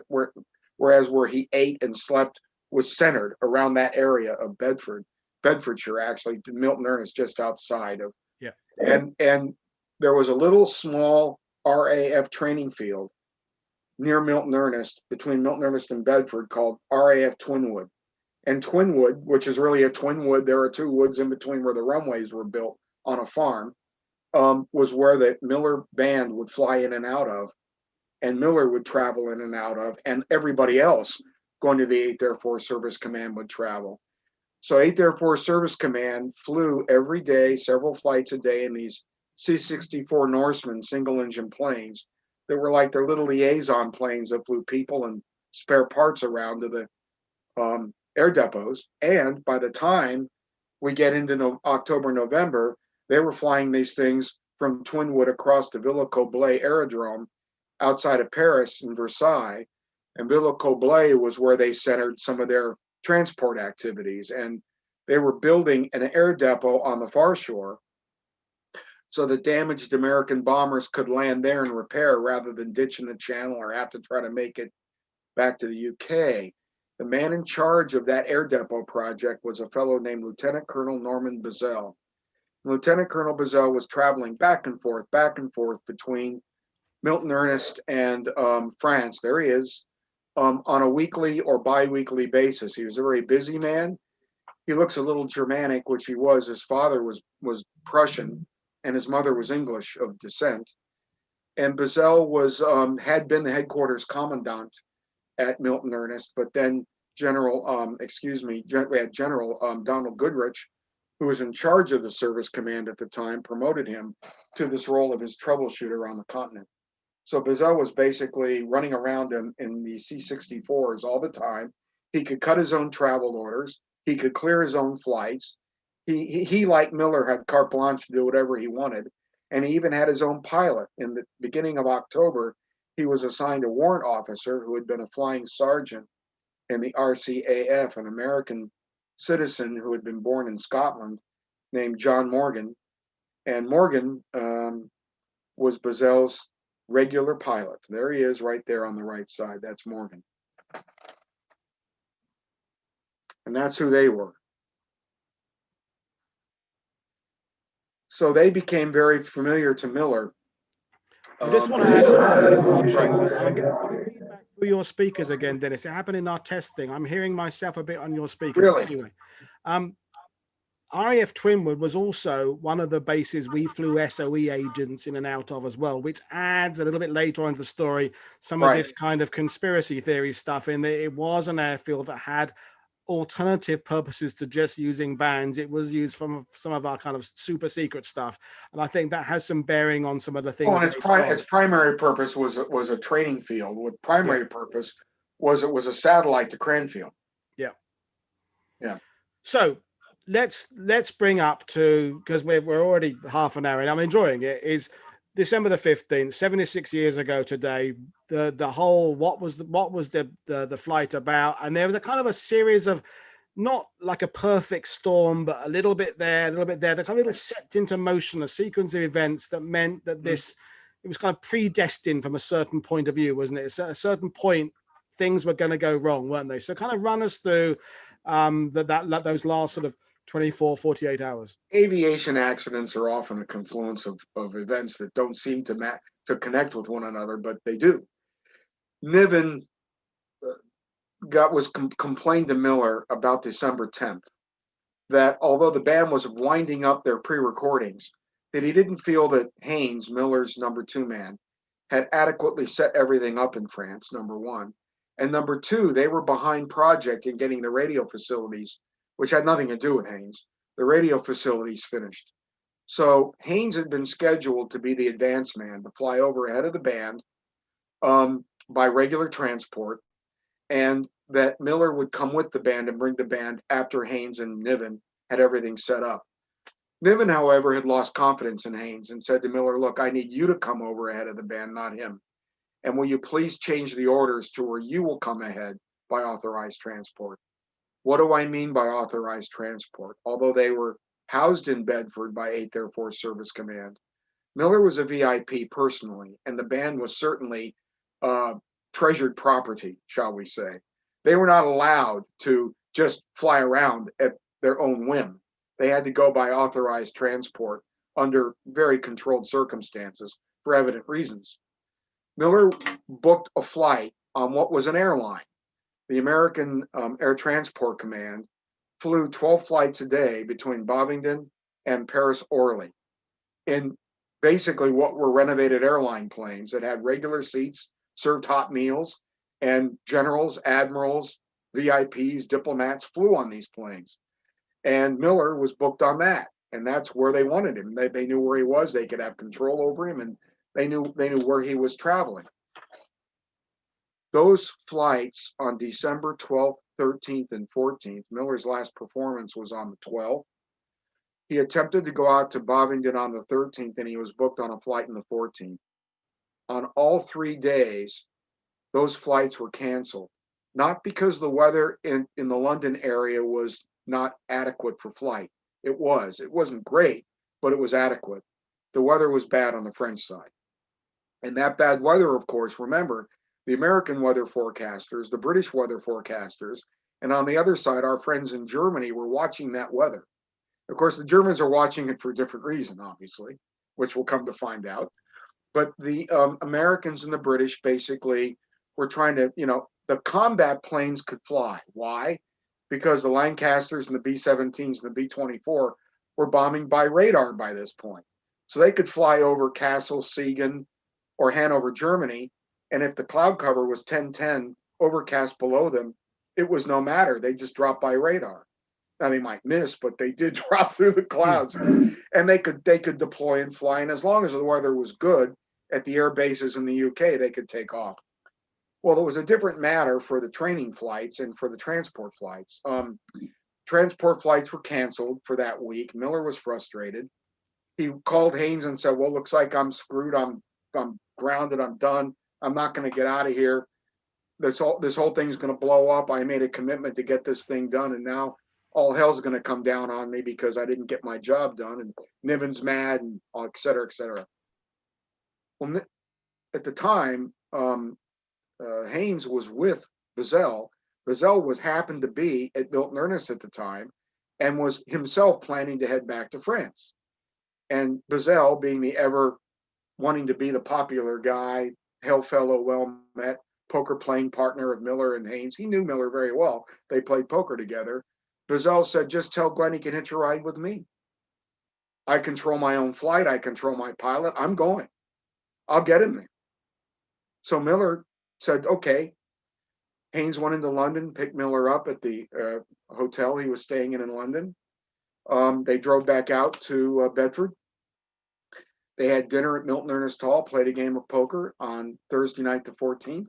whereas where he ate and slept, was centered around that area of Bedfordshire, actually, Milton Ernest, just outside of. Yeah. And there was a little small RAF training field near Milton Ernest, between Milton Ernest and Bedford, called RAF Twinwood. And Twinwood, which is really a twin wood, there are 2 woods in between where the runways were built on a farm, was where the Miller band would fly in and out of and Miller would travel in and out of, and everybody else going to the 8th Air Force Service Command would travel. So 8th Air Force Service Command flew every day, several flights a day in these C-64 Norseman single-engine planes that were like their little liaison planes that flew people and spare parts around to the air depots. And by the time we get into October, November, they were flying these things from Twinwood across to Villers-Cotterêts Aerodrome outside of Paris and Versailles. And Villers-Cotterêts was where they centered some of their transport activities. And they were building an air depot on the far shore so that damaged American bombers could land there and repair rather than ditch in the channel or have to try to make it back to the UK. The man in charge of that air depot project was a fellow named Lieutenant Colonel Norman Baessell. Lieutenant Colonel Baessell was traveling back and forth between Milton Ernest and France. There he is, on a weekly or bi-weekly basis. He was a very busy man. He looks a little Germanic, which he was. His father was Prussian, and his mother was English of descent. And Baessell had been the headquarters commandant at Milton Ernest, but then General Donald Goodrich, who was in charge of the service command at the time, promoted him to this role of his troubleshooter on the continent. So Baessell was basically running around in the C-64s all the time. He could cut his own travel orders. He could clear his own flights. He, like Miller, had carte blanche to do whatever he wanted. And he even had his own pilot. In the beginning of October, he was assigned a warrant officer who had been a flying sergeant in the RCAF, an American citizen who had been born in Scotland named John Morgan. And Morgan was Baessell's regular pilot. There he is right there on the right side. That's Morgan. And that's who they were. So they became very familiar to Miller. I just want to add, I'm getting feedback through your speakers again, Dennis. It happened in our test thing. I'm hearing myself a bit on your speakers. Really? Anyway, RAF Twinwood was also one of the bases we flew SOE agents in and out of as well, which adds a little bit later on to the story some of this kind of conspiracy theory stuff in that it was an airfield that had alternative purposes to just using bands. It was used from some of our kind of super secret stuff, and I think that has some bearing on some of the things. Oh, and its primary purpose was a training field. What primary purpose was, it was a satellite to Cranfield. Yeah. So let's bring up to, because we're already half an hour and I'm enjoying it, is December the 15th, 76 years ago today, the whole, what was the flight about? And there was a kind of a series of, not like a perfect storm, but a little bit there, a little bit there. They kind of set into motion a sequence of events that meant that it was kind of predestined from a certain point of view, wasn't it? At a certain point, things were going to go wrong, weren't they? So kind of run us through those last sort of 24, 48 hours. Aviation accidents are often a confluence of events that don't seem to connect with one another, but they do. Niven complained to Miller about December 10th that although the band was winding up their pre-recordings, that he didn't feel that Haynes, Miller's number 2 man, had adequately set everything up in France, number 1. And number 2, they were behind project in getting the radio facilities, which had nothing to do with Haynes, the radio facilities finished. So Haynes had been scheduled to be the advance man, to fly over ahead of the band by regular transport, and that Miller would come with the band and bring the band after Haynes and Niven had everything set up. Niven, however, had lost confidence in Haynes and said to Miller, look, I need you to come over ahead of the band, not him. And will you please change the orders to where you will come ahead by authorized transport? What do I mean by authorized transport? Although they were housed in Bedford by 8th Air Force Service Command, Miller was a VIP personally, and the band was certainly treasured property, shall we say. They were not allowed to just fly around at their own whim. They had to go by authorized transport under very controlled circumstances for evident reasons. Miller booked a flight on what was an airline. The American Air Transport Command flew 12 flights a day between Bovingdon and Paris-Orly in basically what were renovated airline planes that had regular seats, served hot meals, and generals, admirals, VIPs, diplomats flew on these planes. And Miller was booked on that. And that's where they wanted him. They knew where he was. They could have control over him, and they knew where he was traveling. Those flights on December 12th, 13th, and 14th, Miller's last performance was on the 12th. He attempted to go out to Bovingdon on the 13th, and he was booked on a flight on the 14th. On all 3 days, those flights were canceled. Not because the weather in the London area was not adequate for flight. It wasn't great, but it was adequate. The weather was bad on the French side. And that bad weather, of course, remember, the American weather forecasters, the British weather forecasters, and on the other side, our friends in Germany were watching that weather. Of course, the Germans are watching it for a different reason, obviously, which we'll come to find out. But the Americans and the British basically were trying to, the combat planes could fly. Why? Because the Lancasters and the B-17s and the B-24 were bombing by radar by this point. So they could fly over Kassel, Siegen, or Hanover, Germany, and if the cloud cover was 1010 overcast below them, it was no matter. They just dropped by radar. Now they might miss, but they did drop through the clouds, and they could deploy and fly. And as long as the weather was good at the air bases in the UK, they could take off. Well, it was a different matter for the training flights and for the transport flights. Transport flights were canceled for that week. Miller was frustrated. He called Haynes and said, "Well, looks like I'm screwed. I'm grounded. I'm done. I'm not going to get out of here. This whole thing's going to blow up. I made a commitment to get this thing done, and now all hell's going to come down on me because I didn't get my job done." And Niven's mad, and et cetera, et cetera. Well, at the time, Haynes was with Baessell. Baessell happened to be at Milton Ernest at the time, and was himself planning to head back to France. And Baessell, being the ever wanting to be the popular guy, hail fellow, well met, poker playing partner of Miller and Haynes, he knew Miller very well. They played poker together. Baessell said, "Just tell Glenn he can hitch a ride with me. I control my own flight. I control my pilot. I'm going. I'll get him there." So Miller said, okay. Haynes went into London, picked Miller up at the hotel he was staying in London. They drove back out to Bedford. They had dinner at Milton Ernest Hall, played a game of poker on Thursday night the 14th.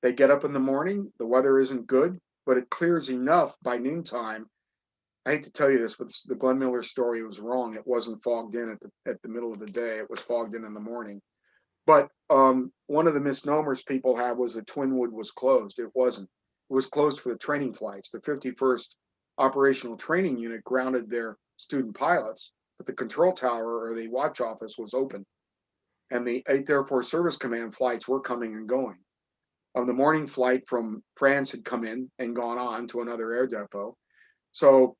They get up in the morning. The weather isn't good, but it clears enough by noontime. I hate to tell you this, but the Glenn Miller story was wrong. It wasn't fogged in at the middle of the day. It was fogged in the morning. But one of the misnomers people have was that Twinwood was closed. It wasn't. It was closed for the training flights. The 51st Operational Training Unit grounded their student pilots, but the control tower or the watch office was open. And the 8th Air Force Service Command flights were coming and going. The morning flight from France had come in and gone on to another air depot. So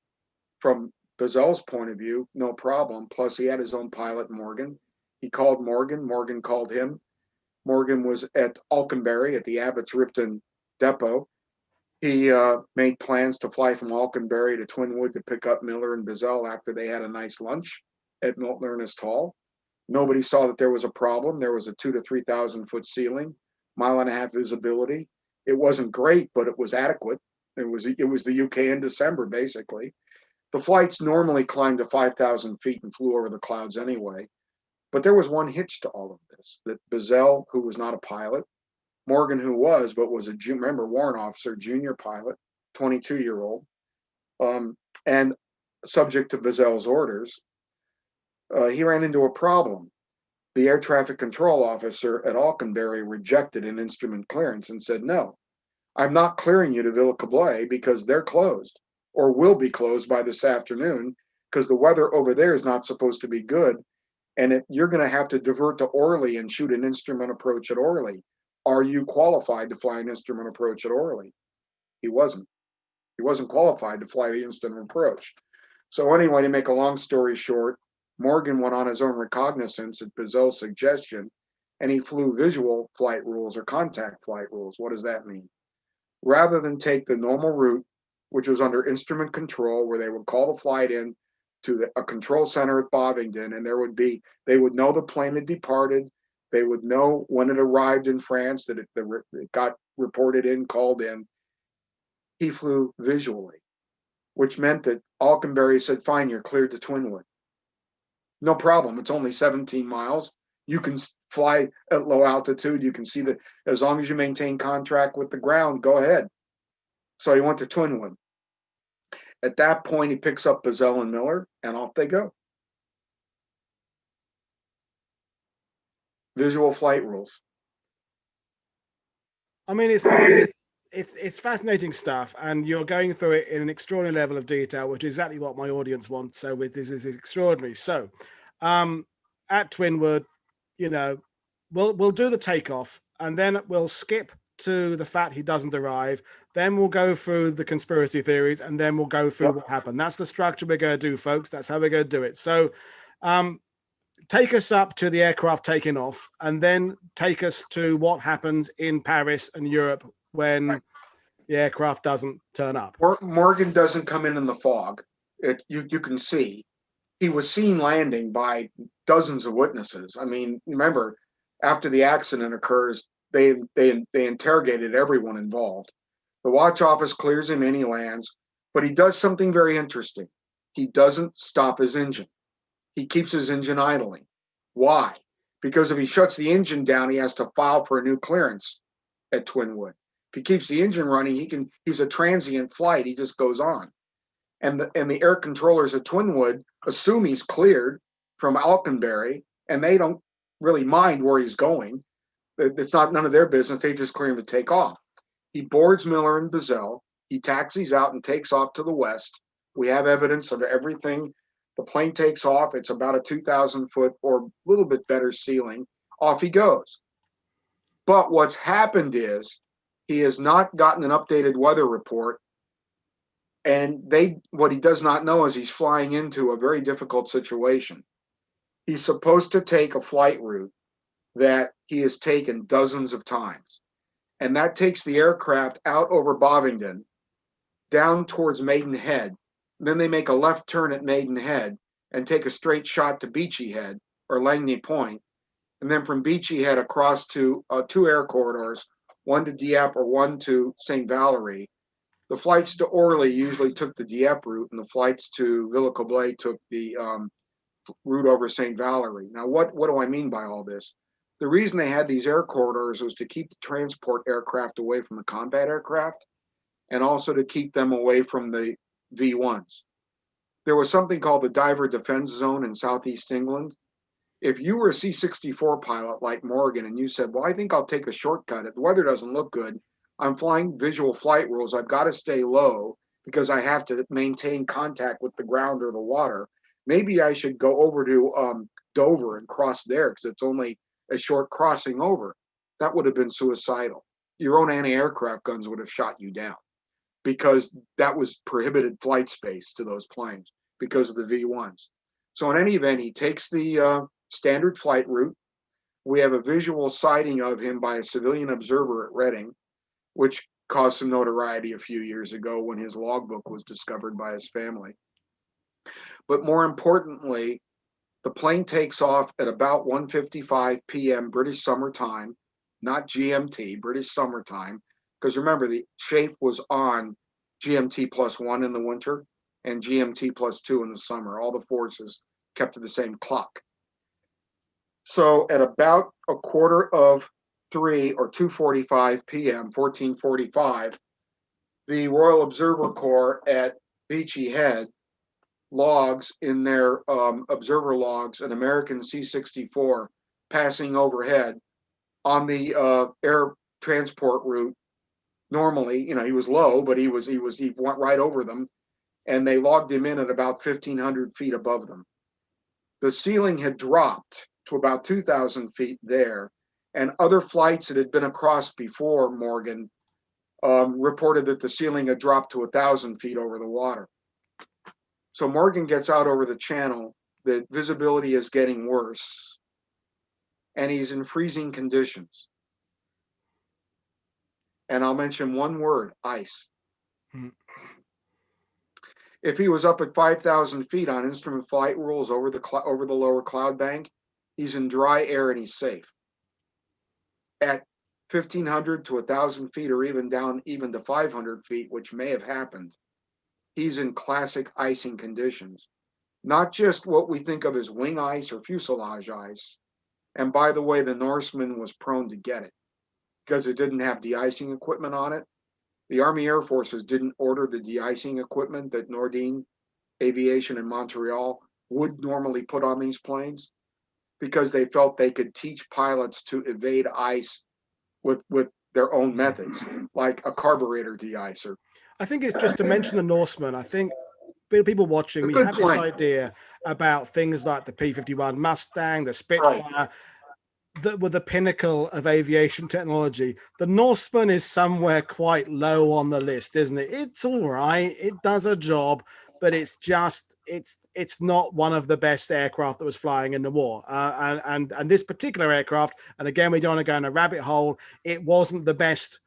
from Baessell's point of view, no problem. Plus he had his own pilot, Morgan. He called Morgan. Morgan called him. Morgan was at Alconbury at the Abbots Ripton depot. He made plans to fly from Alconbury to Twinwood to pick up Miller and Baessell after they had a nice lunch at Milton Ernest Hall. Nobody saw that there was a problem. There was a 2,000 to 3,000 foot ceiling, 1.5 mile visibility. It wasn't great, but it was adequate. It was the UK in December, basically. The flights normally climbed to 5,000 feet and flew over the clouds anyway. But there was one hitch to all of this, that Baessell, who was not a pilot, Morgan, who was, but was a warrant officer, junior pilot, 22-year-old, and subject to Baessell's orders, he ran into a problem. The air traffic control officer at Alconbury rejected an instrument clearance and said, "No, I'm not clearing you to Villacablaise because they're closed or will be closed by this afternoon because the weather over there is not supposed to be good. And you're going to have to divert to Orly and shoot an instrument approach at Orly. Are you qualified to fly an instrument approach at Orly?" He wasn't. He wasn't qualified to fly the instrument approach. So anyway, to make a long story short, Morgan went on his own recognizance at Baessell's suggestion, and he flew visual flight rules or contact flight rules. What does that mean? Rather than take the normal route, which was under instrument control, where they would call the flight in to a control center at Bovingdon, and they would know the plane had departed, They would know when it arrived in France, that it got reported in, called in. He flew visually, which meant that Alconbury said, fine, you're cleared to Twinwood. No problem. It's only 17 miles. You can fly at low altitude. You can see that as long as you maintain contact with the ground, go ahead. So he went to Twinwood. At that point, he picks up Baessell and Miller, and off they go. Visual flight rules. I mean, it's fascinating stuff, and you're going through it in an extraordinary level of detail, which is exactly what my audience wants. So this is extraordinary. So at Twinwood, you know, we'll do the takeoff, and then we'll skip to the fact he doesn't arrive. Then we'll go through the conspiracy theories, and then we'll go through what happened. That's the structure we're going to do, folks. That's how we're going to do it. So take us up to the aircraft taking off, and then take us to what happens in Paris and Europe when the aircraft doesn't turn up. Morgan doesn't come in the fog. You can see. He was seen landing by dozens of witnesses. I mean, remember, after the accident occurs, they interrogated everyone involved. The watch office clears him in, he lands, but he does something very interesting. He doesn't stop his engine. He keeps his engine idling. Why? Because if he shuts the engine down, he has to file for a new clearance at Twinwood. If he keeps the engine running, he's a transient flight. He just goes on. And the air controllers at Twinwood assume he's cleared from Alconbury, and they don't really mind where he's going. It's not none of their business. They just clear him to take off. He boards Miller and Baessell. He taxis out and takes off to the west. We have evidence of everything. The plane takes off. It's about a 2,000-foot or a little bit better ceiling. Off he goes. But what's happened is he has not gotten an updated weather report. And what he does not know is he's flying into a very difficult situation. He's supposed to take a flight route that he has taken dozens of times. And that takes the aircraft out over Bovingdon, down towards Maidenhead. Then they make a left turn at Maidenhead and take a straight shot to Beachy Head or Langley Point. And then from Beachy Head across to 2 air corridors, one to Dieppe or one to St. Valery. The flights to Orly usually took the Dieppe route, and the flights to Villacoblet took the route over St. Valery. Now, what do I mean by all this? The reason they had these air corridors was to keep the transport aircraft away from the combat aircraft, and also to keep them away from the V-1s. There was something called the Diver Defense Zone in Southeast England. If you were a C-64 pilot like Morgan and you said, well, I think I'll take a shortcut, if the weather doesn't look good, I'm flying visual flight rules, I've got to stay low because I have to maintain contact with the ground or the water. Maybe I should go over to Dover and cross there because it's only a short crossing over. That would have been suicidal. Your own anti-aircraft guns would have shot you down because that was prohibited flight space to those planes because of the V-1s. So in any event, he takes the standard flight route. We have a visual sighting of him by a civilian observer at Reading, which caused some notoriety a few years ago when his logbook was discovered by his family. But more importantly, the plane takes off at about 1:55 p.m. British Summer Time, not GMT, British Summer Time, because remember, the SHAEF was on GMT +1 in the winter and GMT +2 in the summer. All the forces kept to the same clock. So at about 2:45 or 2:45 p.m., 14:45, the Royal Observer Corps at Beachy Head logs in their observer logs an American C-64 passing overhead on the air transport route. Normally, he was low, but he went right over them, and they logged him in at about 1,500 feet above them. The ceiling had dropped to about 2,000 feet there, and other flights that had been across before Morgan reported that the ceiling had dropped to 1,000 feet over the water. So Morgan gets out over the channel, the visibility is getting worse, and he's in freezing conditions. And I'll mention one word, ice. If he was up at 5,000 feet on instrument flight rules over the lower cloud bank, he's in dry air and he's safe. at 1,500 to 1,000 feet, or even down even to 500 feet, which may have happened, he's in classic icing conditions. Not just what we think of as wing ice or fuselage ice. And by the way, the Norseman was prone to get it because it didn't have de-icing equipment on it. The Army Air Forces didn't order the de-icing equipment that Nordine Aviation in Montreal would normally put on these planes because they felt they could teach pilots to evade ice with their own methods, like a carburetor de-icer. I think it's just to mention the Norseman. I think people watching, we have this idea about things like the P-51 Mustang, the Spitfire, that were the pinnacle of aviation technology. The Norseman is somewhere quite low on the list, isn't it? It's all right. It does a job, but it's just, it's not one of the best aircraft that was flying in the war. And this particular aircraft, and again, we don't want to go in a rabbit hole, it wasn't the best.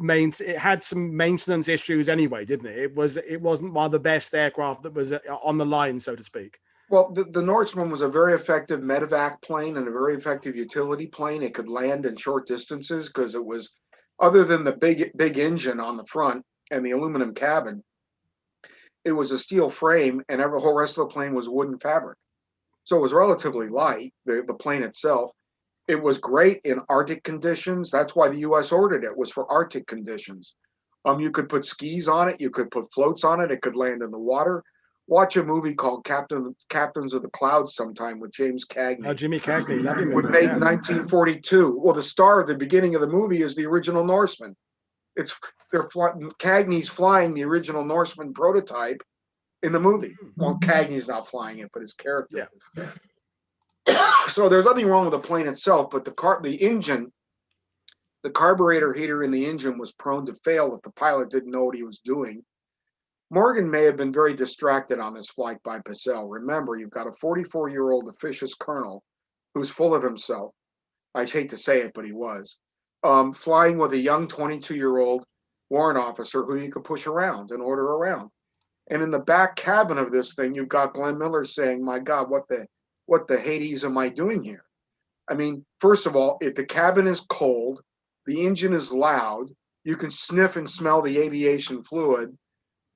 It had some maintenance issues anyway, didn't it? It wasn't one of the best aircraft that was on the line, so to speak. Well, the Norseman was a very effective medevac plane and a very effective utility plane. It could land in short distances because it was, other than the big engine on the front and the aluminum cabin, it was a steel frame, and the whole rest of the plane was wooden fabric. So it was relatively light, the plane itself. It was great in Arctic conditions. That's why the U.S. ordered it, was for Arctic conditions. You could put skis on it. You could put floats on it. It could land in the water. Watch a movie called Captains of the Clouds sometime with James Cagney. Oh, Jimmy Cagney, love him. Was made in 1942. Well, the star of the beginning of the movie is the original Norseman. Cagney's flying the original Norseman prototype in the movie. Well, Cagney's not flying it, but his character. Yeah. So there's nothing wrong with the plane itself, but the engine, the carburetor heater in the engine was prone to fail if the pilot didn't know what he was doing. Morgan may have been very distracted on this flight by Baessell. Remember, you've got a 44-year-old officious colonel who's full of himself. I hate to say it, but he was. Flying with a young 22-year-old warrant officer who you could push around and order around. And in the back cabin of this thing, you've got Glenn Miller saying, my God, what the Hades am I doing here? I mean, first of all, if the cabin is cold, the engine is loud, you can sniff and smell the aviation fluid.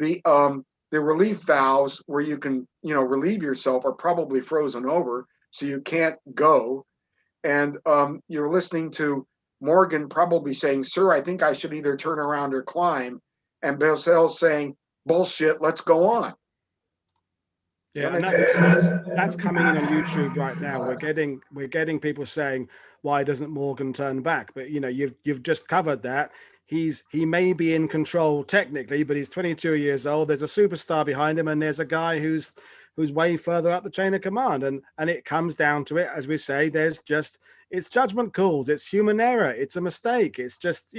The relief valves where you can, relieve yourself are probably frozen over, so you can't go. And you're listening to Morgan probably saying, sir, I think I should either turn around or climb. And Baessell's saying, bullshit, let's go on. Yeah, and that's coming in on YouTube right now. We're getting people saying, why doesn't Morgan turn back? But you've just covered that. He may be in control technically, but he's 22 years old. There's a superstar behind him, and there's a guy who's way further up the chain of command. And it comes down to it, as we say, it's judgment calls, it's human error, it's a mistake. It's just,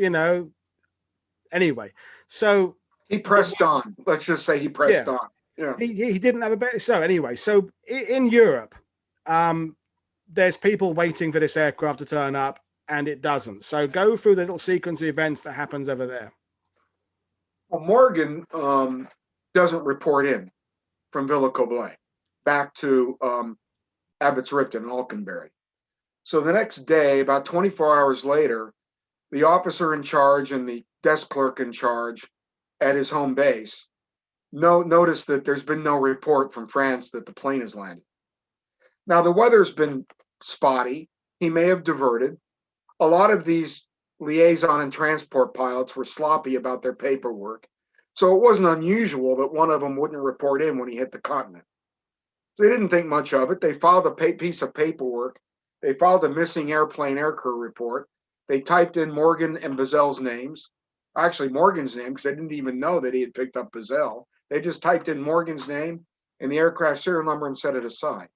anyway. So he pressed on. Let's just say he pressed on. Yeah. He didn't have a better. So anyway, so in Europe, there's people waiting for this aircraft to turn up, and it doesn't. So go through the little sequence of events that happens over there. Well, Morgan doesn't report in from Villa Coblay back to Abbott's Ripton and Alconbury. So the next day, about 24 hours later, the officer in charge and the desk clerk in charge at his home base notice that there's been no report from France that the plane has landed. Now, the weather's been spotty. He may have diverted. A lot of these liaison and transport pilots were sloppy about their paperwork, so it wasn't unusual that one of them wouldn't report in when he hit the continent. So they didn't think much of it. They filed a piece of paperwork. They filed a missing airplane aircrew report. They typed in Morgan and Baessell's names. Actually, Morgan's name, because they didn't even know that he had picked up Baessell. They just typed in Morgan's name and the aircraft serial number and set it aside.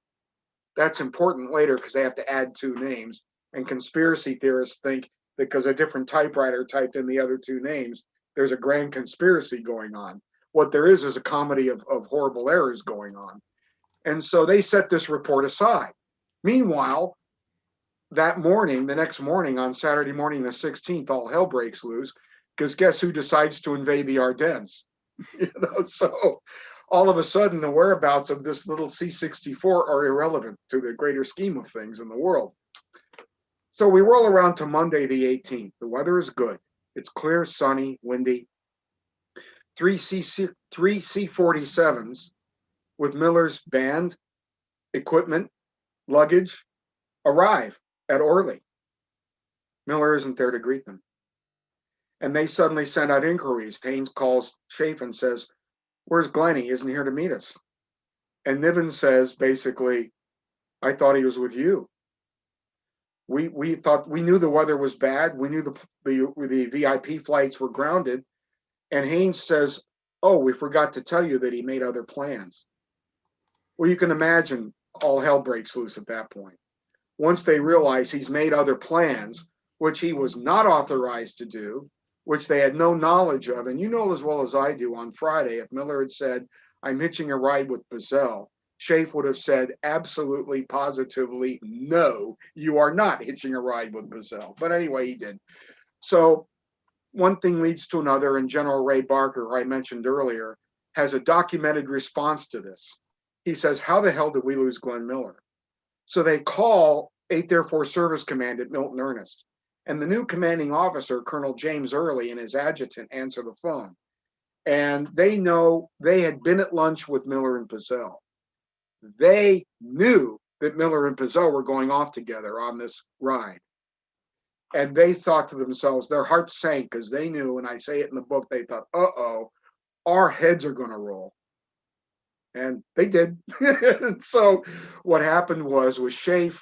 That's important later because they have to add two names. And conspiracy theorists think that because a different typewriter typed in the other two names, there's a grand conspiracy going on. What there is a comedy of horrible errors going on. And so they set this report aside. Meanwhile, that morning, the next morning, on Saturday morning, the 16th, all hell breaks loose because guess who decides to invade the Ardennes? So all of a sudden, the whereabouts of this little C-64 are irrelevant to the greater scheme of things in the world. So we roll around to Monday the 18th. The weather is good. It's clear, sunny, windy. Three C-47s with Miller's band, equipment, luggage arrive at Orly. Miller isn't there to greet them. And they suddenly send out inquiries. Haynes calls Chafe and says, "Where's Glenn? He isn't here to meet us." And Niven says, basically, "I thought he was with you. We thought, we knew the weather was bad. We knew the VIP flights were grounded." And Haynes says, "Oh, we forgot to tell you that he made other plans." Well, you can imagine all hell breaks loose at that point. Once they realize he's made other plans, which he was not authorized to do, which they had no knowledge of. And you know as well as I do, on Friday, if Miller had said, "I'm hitching a ride with Baessell," Chafe would have said absolutely, positively, "No, you are not hitching a ride with Baessell." But anyway, he did. So one thing leads to another, and General Ray Barker, who I mentioned earlier, has a documented response to this. He says, "How the hell did we lose Glenn Miller?" So they call 8th Air Force Service Command at Milton Ernest. And the new commanding officer, Colonel James Early, and his adjutant answer the phone. And they know they had been at lunch with Miller and Baessell. They knew that Miller and Baessell were going off together on this ride. And they thought to themselves, their hearts sank because they knew, and I say it in the book, they thought, uh-oh, our heads are going to roll. And they did. So what happened was Chafe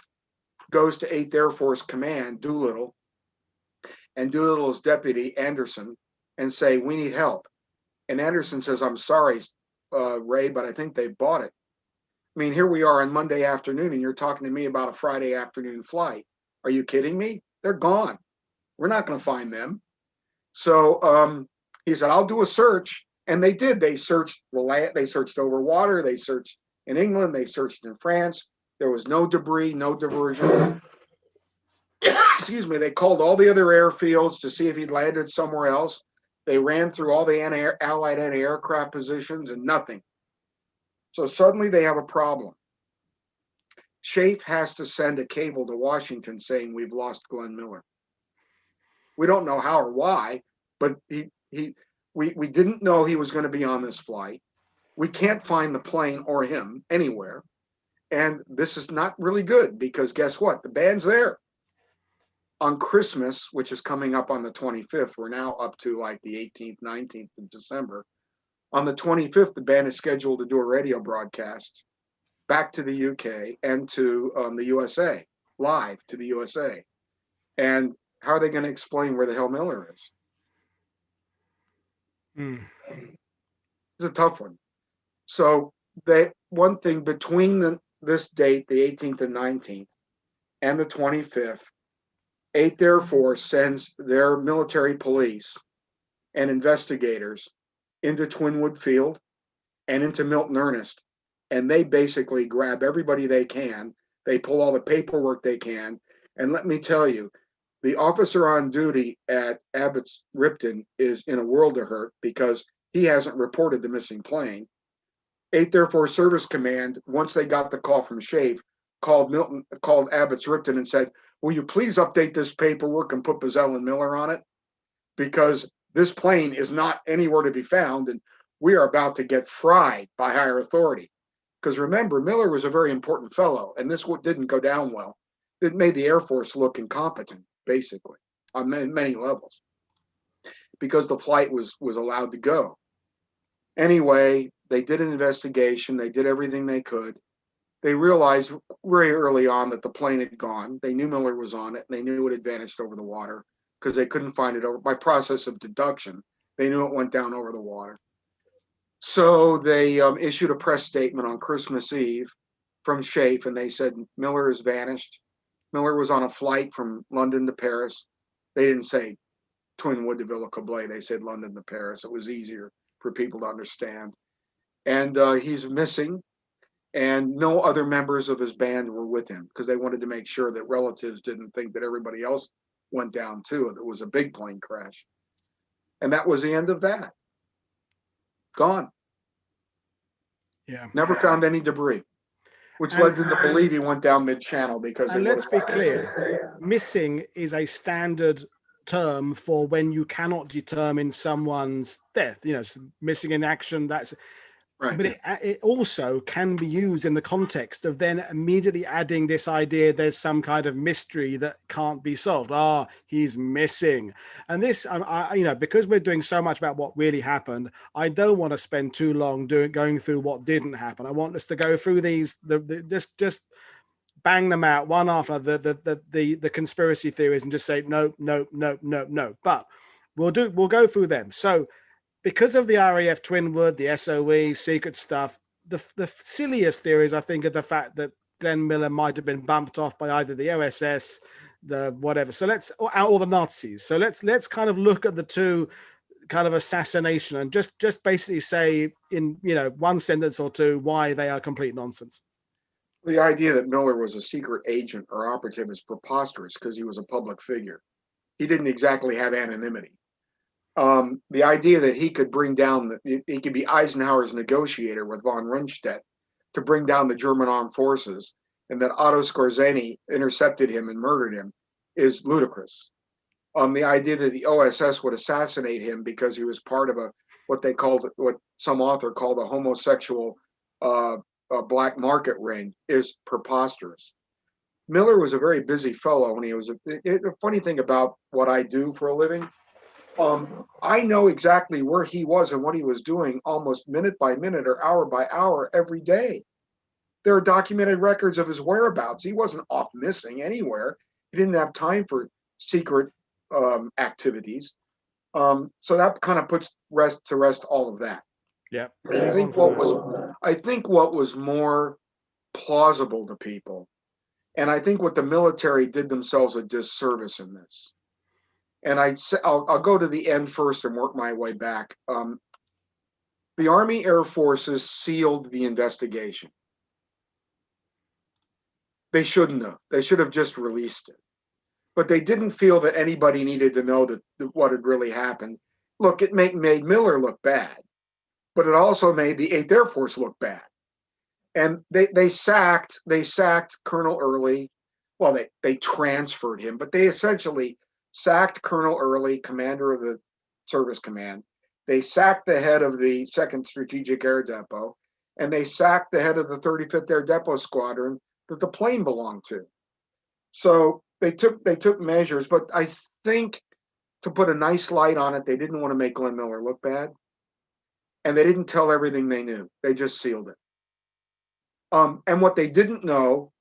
goes to 8th Air Force Command, Doolittle, and Doolittle's deputy, Anderson, and say, "We need help." And Anderson says, "I'm sorry, Ray, but I think they bought it." I mean, here we are on Monday afternoon, and you're talking to me about a Friday afternoon flight. Are you kidding me? They're gone. We're not going to find them. So he said, "I'll do a search." And they did. They searched the land. They searched over water. They searched in England. They searched in France. There was no debris, no diversion. Excuse me. They called all the other airfields to see if he'd landed somewhere else. They ran through all the Allied anti-aircraft positions and nothing. So suddenly they have a problem. Chafe has to send a cable to Washington saying, "We've lost Glenn Miller." We don't know how or why, but we didn't know he was going to be on this flight. We can't find the plane or him anywhere. And this is not really good because guess what? The band's there. On Christmas, which is coming up on the 25th, we're now up to like the 18th, 19th of December. On the 25th, the band is scheduled to do a radio broadcast back to the UK and to the USA, live to the USA. And how are they going to explain where the hell Miller is? It's a tough one. So one thing between this date, the 18th and 19th, and the 25th, 8th Air Force sends their military police and investigators into Twinwood Field and into Milton Ernest, and they basically grab everybody they can. They pull all the paperwork they can, and let me tell you, the officer on duty at Abbott's Ripton is in a world of hurt because he hasn't reported the missing plane. 8th Air Force Service Command, once they got the call from Chafe, called Abbott's Ripton and said, "Will you please update this paperwork and put Baessell and Miller on it? Because this plane is not anywhere to be found, and we are about to get fried by higher authority." Because remember, Miller was a very important fellow, and this didn't go down well. It made the Air Force look incompetent, basically, on many levels, because the flight was allowed to go. Anyway, they did an investigation. They did everything they could. They realized very early on that the plane had gone. They knew Miller was on it. And they knew it had vanished over the water because they couldn't find it over by process of deduction. They knew it went down over the water. So they issued a press statement on Christmas Eve from Chafe, and they said Miller has vanished. Miller was on a flight from London to Paris. They didn't say Twinwood to Villa-Coblay. They said London to Paris. It was easier for people to understand. And he's missing, and no other members of his band were with him because they wanted to make sure that relatives didn't think that everybody else went down too. It was a big plane crash. And that was the end of that. Gone. Yeah. Never found any debris. which led them to believe he went down mid-channel because. And let's be clear, missing is a standard term for when you cannot determine someone's death. You know, missing in action. That's right. But it also can be used in the context of then immediately adding this idea there's some kind of mystery that can't be solved. Ah, he's missing. And this, you know, because we're doing so much about what really happened, I don't want to spend too long going through what didn't happen. I want us to go through these, just bang them out one after the conspiracy theories and just say no. But we'll go through them. So, because of the RAF Twinwood, the SOE, secret stuff, the silliest theories, I think, are the fact that Glenn Miller might have been bumped off by either the OSS, the whatever. So or the Nazis. So let's kind of look at the two kind of assassination and just basically say in, you know, one sentence or two why they are complete nonsense. The idea that Miller was a secret agent or operative is preposterous because he was a public figure. He didn't exactly have anonymity. The idea that he could he could be Eisenhower's negotiator with von Rundstedt to bring down the German armed forces, and that Otto Skorzeny intercepted him and murdered him is ludicrous. The idea that the OSS would assassinate him because he was part of what some author called a homosexual black market ring is preposterous. Miller was a very busy fellow when he was the funny thing about what I do for a living. I know exactly where he was and what he was doing almost minute by minute or hour by hour every day. There are documented records of his whereabouts. He wasn't off missing anywhere. He didn't have time for secret activities. So that kind of puts to rest all of that. Yeah. I think what was more plausible to people, and I think what the military did themselves a disservice in this. And I'll go to the end first and work my way back. The Army Air Forces sealed the investigation. They shouldn't have. They should have just released it. But they didn't feel that anybody needed to know what had really happened. Look, it made Miller look bad, but it also made the 8th Air Force look bad. And they sacked Colonel Early. Well, they transferred him, but they essentially sacked Colonel Early, commander of the Service Command. They sacked the head of the 2nd Strategic Air Depot, and they sacked the head of the 35th Air Depot Squadron that the plane belonged to. So they took measures, but I think to put a nice light on it, they didn't want to make Glenn Miller look bad, and they didn't tell everything they knew. They just sealed it. And what they didn't know,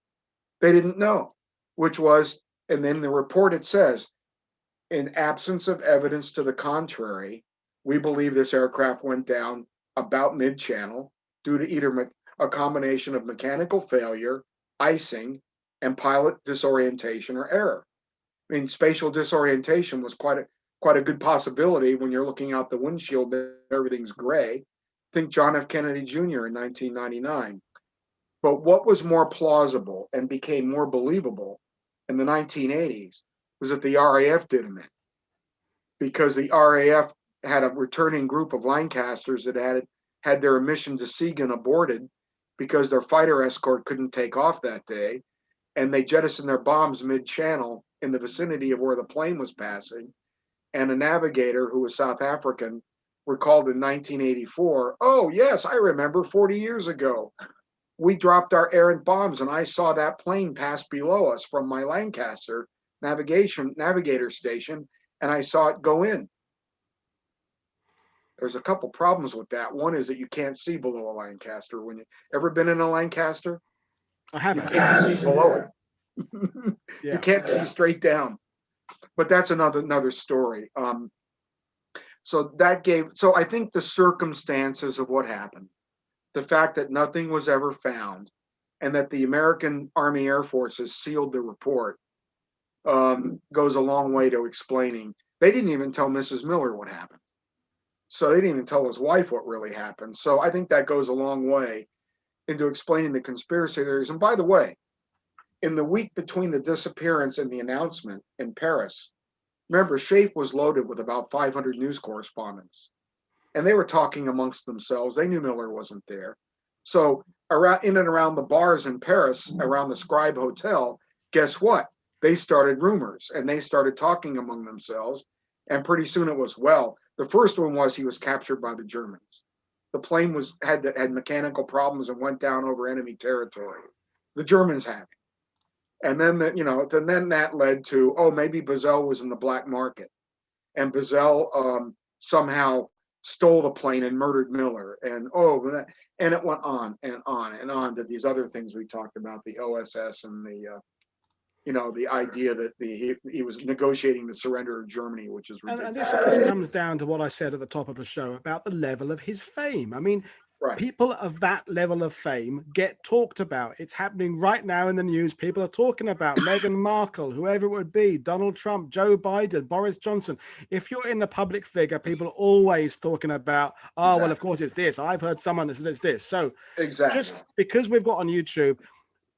which was, and then the report it says, in absence of evidence to the contrary, we believe this aircraft went down about mid-channel due to either a combination of mechanical failure, icing, and pilot disorientation or error. I mean, spatial disorientation was quite a good possibility when you're looking out the windshield and everything's gray. Think John F. Kennedy Jr. in 1999. But what was more plausible and became more believable in the 1980s was that the RAF did them in, because the RAF had a returning group of Lancasters that had their mission to Siegen aborted because their fighter escort couldn't take off that day, and they jettisoned their bombs mid-channel in the vicinity of where the plane was passing. And a navigator who was South African recalled in 1984, "Oh yes, I remember 40 years ago. We dropped our errant bombs and I saw that plane pass below us from my Lancaster navigator station, and I saw it go in." There's a couple problems with that. One is that you can't see below a Lancaster. When you ever been in a Lancaster? I haven't. You can't see below it. Yeah. You can't see straight down. But that's another story. So I think the circumstances of what happened, the fact that nothing was ever found, and that the American Army Air Forces sealed the report, goes a long way to explaining. They didn't even tell Mrs. Miller what happened. So they didn't even tell his wife what really happened. So I think that goes a long way into explaining the conspiracy theories. And by the way, in the week between the disappearance and the announcement in Paris, remember, SHAEF was loaded with about 500 news correspondents. And they were talking amongst themselves. They knew Miller wasn't there. So around in and around the bars in Paris, around the Scribe Hotel, guess what? They started rumors and they started talking among themselves. And pretty soon it was, well, the first one was he was captured by the Germans. The plane had mechanical problems and went down over enemy territory. The Germans had it. And then then that led to, oh, maybe Baessell was in the black market, and Baessell somehow stole the plane and murdered Miller, and it went on and on and on to these other things we talked about, the OSS and the idea that he was negotiating the surrender of Germany, which is ridiculous. And this just comes down to what I said at the top of the show about the level of his fame. I mean, right. People of that level of fame get talked about. It's happening right now in the news. People are talking about Meghan Markle, whoever it would be, Donald Trump, Joe Biden, Boris Johnson. If you're in the public figure, people are always talking about, oh, well, of course it's this. I've heard someone that says this. So just because we've got on YouTube,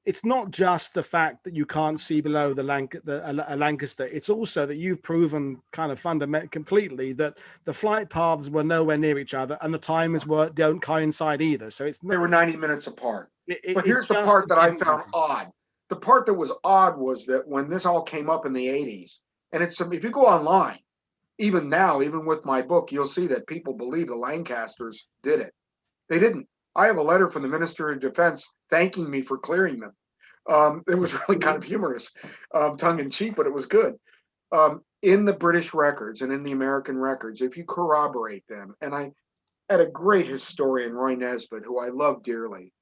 it's not just the fact that you can't see below the Lancaster. It's also that you've proven kind of fundamentally completely that the flight paths were nowhere near each other and the timers don't coincide either. So they were 90 minutes apart. But here's the part that I found odd. The part that was odd was that when this all came up in the 80s, and if you go online, even now, even with my book, you'll see that people believe the Lancasters did it. They didn't. I have a letter from the Minister of Defense thanking me for clearing them. It was really kind of humorous, tongue in cheek, but it was good. In the British records and in the American records, if you corroborate them, and I had a great historian, Roy Nesbitt, who I love dearly,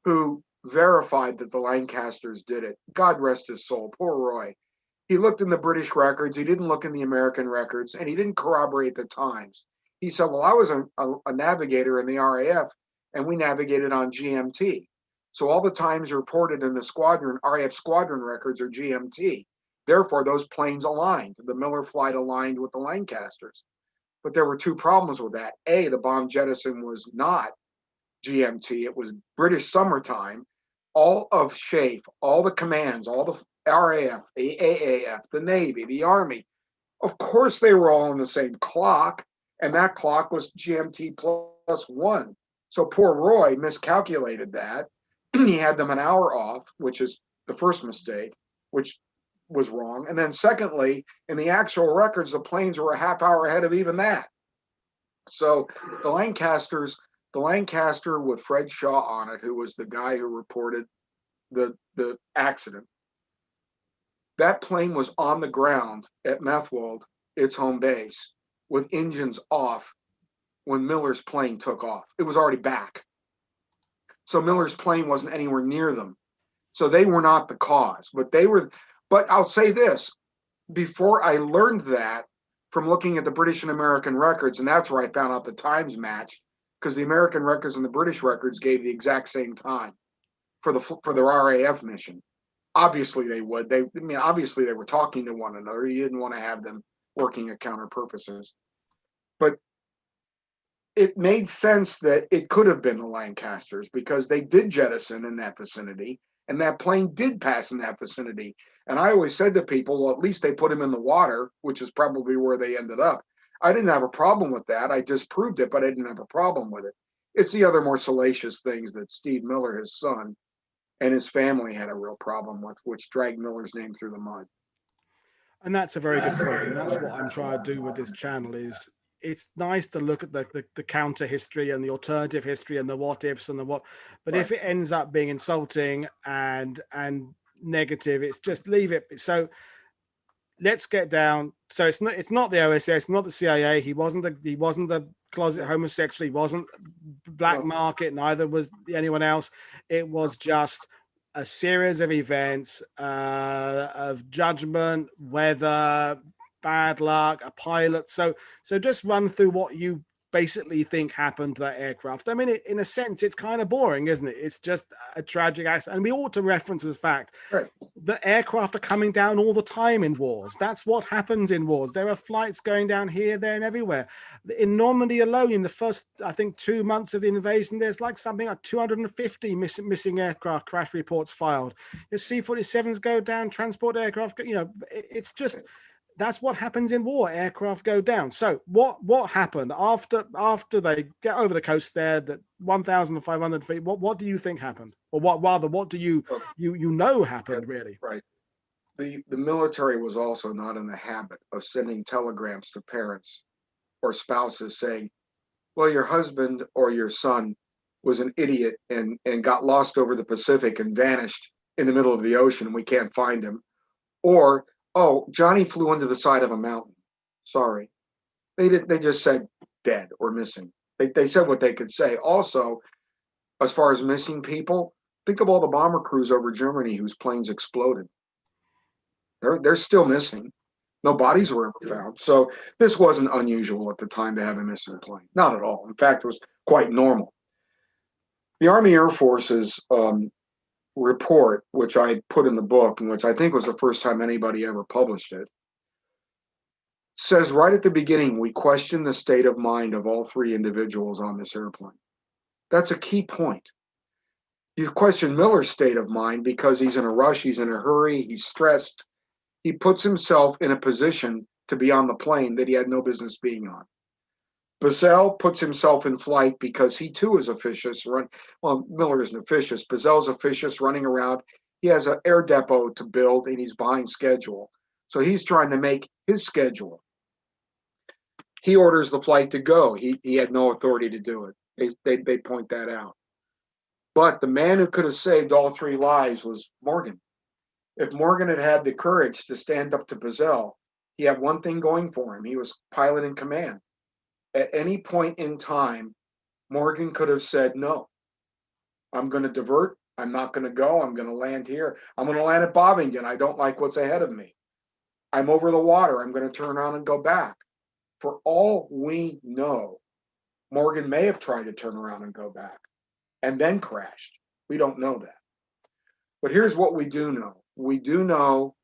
who verified that the Lancasters did it. God rest his soul, poor Roy. He looked in the British records, he didn't look in the American records, and he didn't corroborate the times. He said, well, I was a navigator in the RAF, and we navigated on GMT. So all the times reported in the squadron, RAF squadron records are GMT. Therefore, those planes aligned. The Miller flight aligned with the Lancasters. But there were two problems with that. A, the bomb jettison was not GMT. It was British summertime. All of SHAEF, all the commands, all the RAF, the AAF, the Navy, the Army, of course they were all on the same clock. And that clock was GMT plus one. So poor Roy miscalculated that. He had them an hour off, which is the first mistake, which was wrong. And then secondly, in the actual records, the planes were a half hour ahead of even that. So the Lancaster with Fred Shaw on it, who was the guy who reported the accident, that plane was on the ground at Methwold, its home base, with engines off when Miller's plane took off. It was already back. So Miller's plane wasn't anywhere near them. So they were not the cause, but I'll say this, before I learned that from looking at the British and American records, and that's where I found out the times matched, because the American records and the British records gave the exact same time for the RAF mission. Obviously they would. Obviously they were talking to one another. You didn't want to have them working at counter purposes. But it made sense that it could have been the Lancasters because they did jettison in that vicinity and that plane did pass in that vicinity. And I always said to people, well, at least they put him in the water, which is probably where they ended up. I didn't have a problem with that. I disproved it, but I didn't have a problem with it. It's the other more salacious things that Steve Miller, his son, and his family had a real problem with, which dragged Miller's name through the mud. And that's a very good point. And that's what I'm trying to do with this channel is it's nice to look at the counter history and the alternative history and the what ifs and the what, but if it ends up being insulting and negative, it's just leave it. So let's get down. So it's not the OSS, not the CIA. He wasn't a closet homosexual. He wasn't black market. Neither was anyone else. It was just a series of events of judgment, weather, bad luck, a pilot. So just run through what you basically think happened to that aircraft. I mean, in a sense, it's kind of boring, isn't it? It's just a tragic accident. And we ought to reference the fact that aircraft are coming down all the time in wars. That's what happens in wars. There are flights going down here, there, and everywhere. In Normandy alone, in the first, I think, 2 months of the invasion, there's like something like 250 missing aircraft crash reports filed. The C-47s go down, transport aircraft, it's just... that's what happens in war. Aircraft go down. So what happened after they get over the coast there, that 1,500 feet? What do you think happened, or what do you know happened really? Right. The military was also not in the habit of sending telegrams to parents or spouses saying, well, your husband or your son was an idiot and got lost over the Pacific and vanished in the middle of the ocean and we can't find him. Or, oh, Johnny flew into the side of a mountain. Sorry. They just said dead or missing. They said what they could say. Also, as far as missing people, think of all the bomber crews over Germany whose planes exploded. They're still missing. No bodies were ever found. So this wasn't unusual at the time to have a missing plane. Not at all. In fact, it was quite normal. The Army Air Force's report, which I put in the book, and which I think was the first time anybody ever published it, says right at the beginning, we question the state of mind of all three individuals on this airplane. That's a key point. You question Miller's state of mind because he's in a rush, he's in a hurry, he's stressed. He puts himself in a position to be on the plane that he had no business being on. Baessell puts himself in flight because he too is officious. Well, Miller isn't officious. Baessell's officious, running around. He has an air depot to build and he's behind schedule. So he's trying to make his schedule. He orders the flight to go. He had no authority to do it. They point that out. But the man who could have saved all three lives was Morgan. If Morgan had had the courage to stand up to Baessell, he had one thing going for him. He was pilot in command. At any point in time, Morgan could have said, no, I'm going to divert. I'm not going to go. I'm going to land here. I'm going to land at Bovington. I don't like what's ahead of me. I'm over the water. I'm going to turn around and go back. For all we know, Morgan may have tried to turn around and go back and then crashed. We don't know that. But here's what we do know. We do know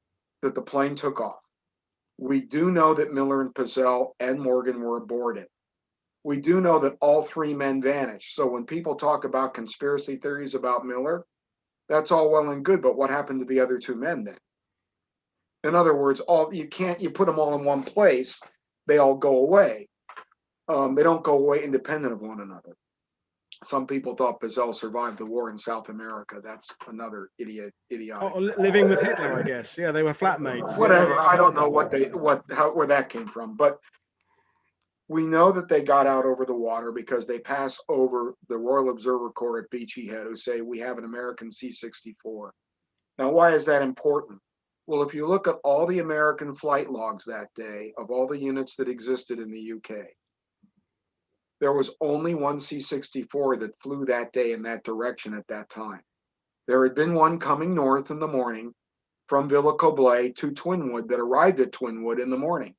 that the plane took off. We do know that Miller and Baessell and Morgan were aboard it. We do know that all three men vanished. So when people talk about conspiracy theories about Miller, that's all well and good, but what happened to the other two men then? In other words, you put them all in one place, they all go away. They don't go away independent of one another. Some people thought Baessell survived the war in South America. That's another idiotic. Oh, living with Hitler, I guess. Yeah, they were flatmates. Whatever. Yeah. I don't know where that came from, but we know that they got out over the water because they pass over the Royal Observer Corps at Beachy Head, who say we have an American C-64. Now, why is that important? Well, if you look at all the American flight logs that day of all the units that existed in the UK, there was only one C-64 that flew that day in that direction at that time. There had been one coming north in the morning from Villa Coblay to Twinwood that arrived at Twinwood in the morning.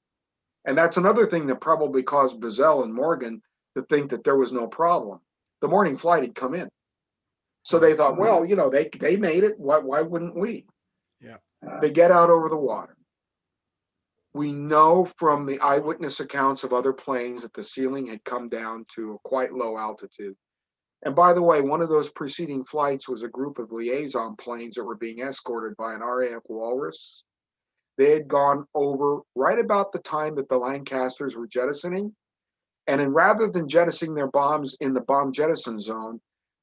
And that's another thing that probably caused Baessell and Morgan to think that there was no problem. The morning flight had come in. So they thought, well, they made it. Why wouldn't we? Yeah. They get out over the water. We know from the eyewitness accounts of other planes that the ceiling had come down to a quite low altitude. And by the way, one of those preceding flights was a group of liaison planes that were being escorted by an RAF Walrus. They had gone over right about the time that the Lancasters were jettisoning. And then rather than jettisoning their bombs in the bomb jettison zone,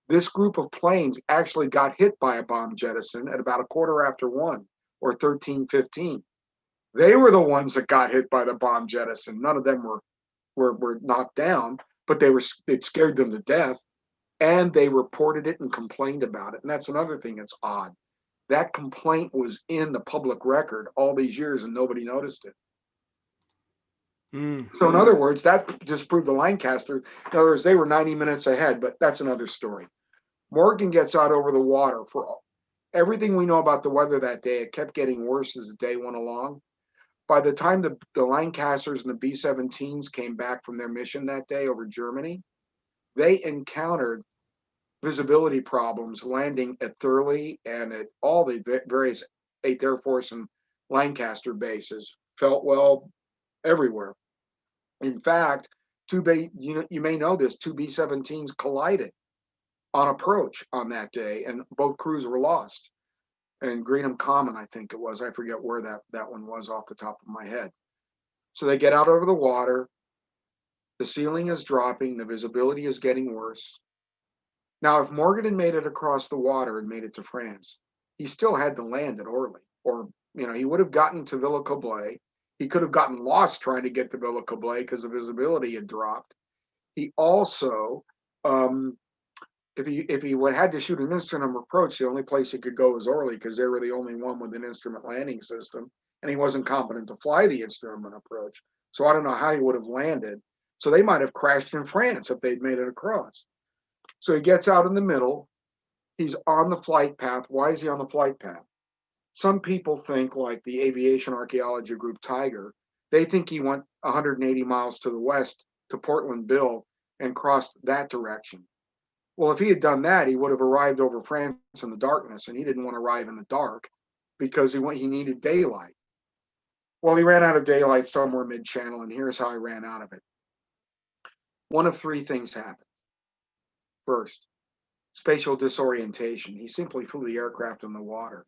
this group of planes actually got hit by a bomb jettison at about 1:15 or 13:15. They were the ones that got hit by the bomb jettison. None of them were knocked down, but it scared them to death. And they reported it and complained about it. And that's another thing that's odd. That complaint was in the public record all these years and nobody noticed it. So in other words, that just proved the Lancaster. In other words, they were 90 minutes ahead, but that's another story. Morgan gets out over the water. For everything we know about the weather that day, it kept getting worse as the day went along. By the time the Lancasters and the B-17s came back from their mission that day over Germany, they encountered visibility problems landing at Thurley and at all the various 8th Air Force and Lancaster bases, Feltwell, everywhere. In fact, you may know this, two B-17s collided on approach on that day, and both crews were lost. and Greenham Common, I think it was. I forget where that one was off the top of my head. So they get out over the water. The ceiling is dropping. The visibility is getting worse. Now, if Morgan had made it across the water and made it to France, he still had to land at Orly, or he would have gotten to Villa Coblay. He could have gotten lost trying to get to Villa Coblay because the visibility had dropped. He also, if he would had to shoot an instrument approach, the only place he could go was Orly because they were the only one with an instrument landing system, and he wasn't competent to fly the instrument approach. So I don't know how he would have landed. So they might have crashed in France if they'd made it across. So he gets out in the middle. He's on the flight path. Why is he on the flight path? Some people think, like the aviation archaeology group Tiger, they think he went 180 miles to the west to Portland Bill and crossed that direction. Well, if he had done that, he would have arrived over France in the darkness, and he didn't want to arrive in the dark because he needed daylight. Well, he ran out of daylight somewhere mid-channel, and here's how he ran out of it. One of three things happened. First, spatial disorientation. He simply flew the aircraft in the water.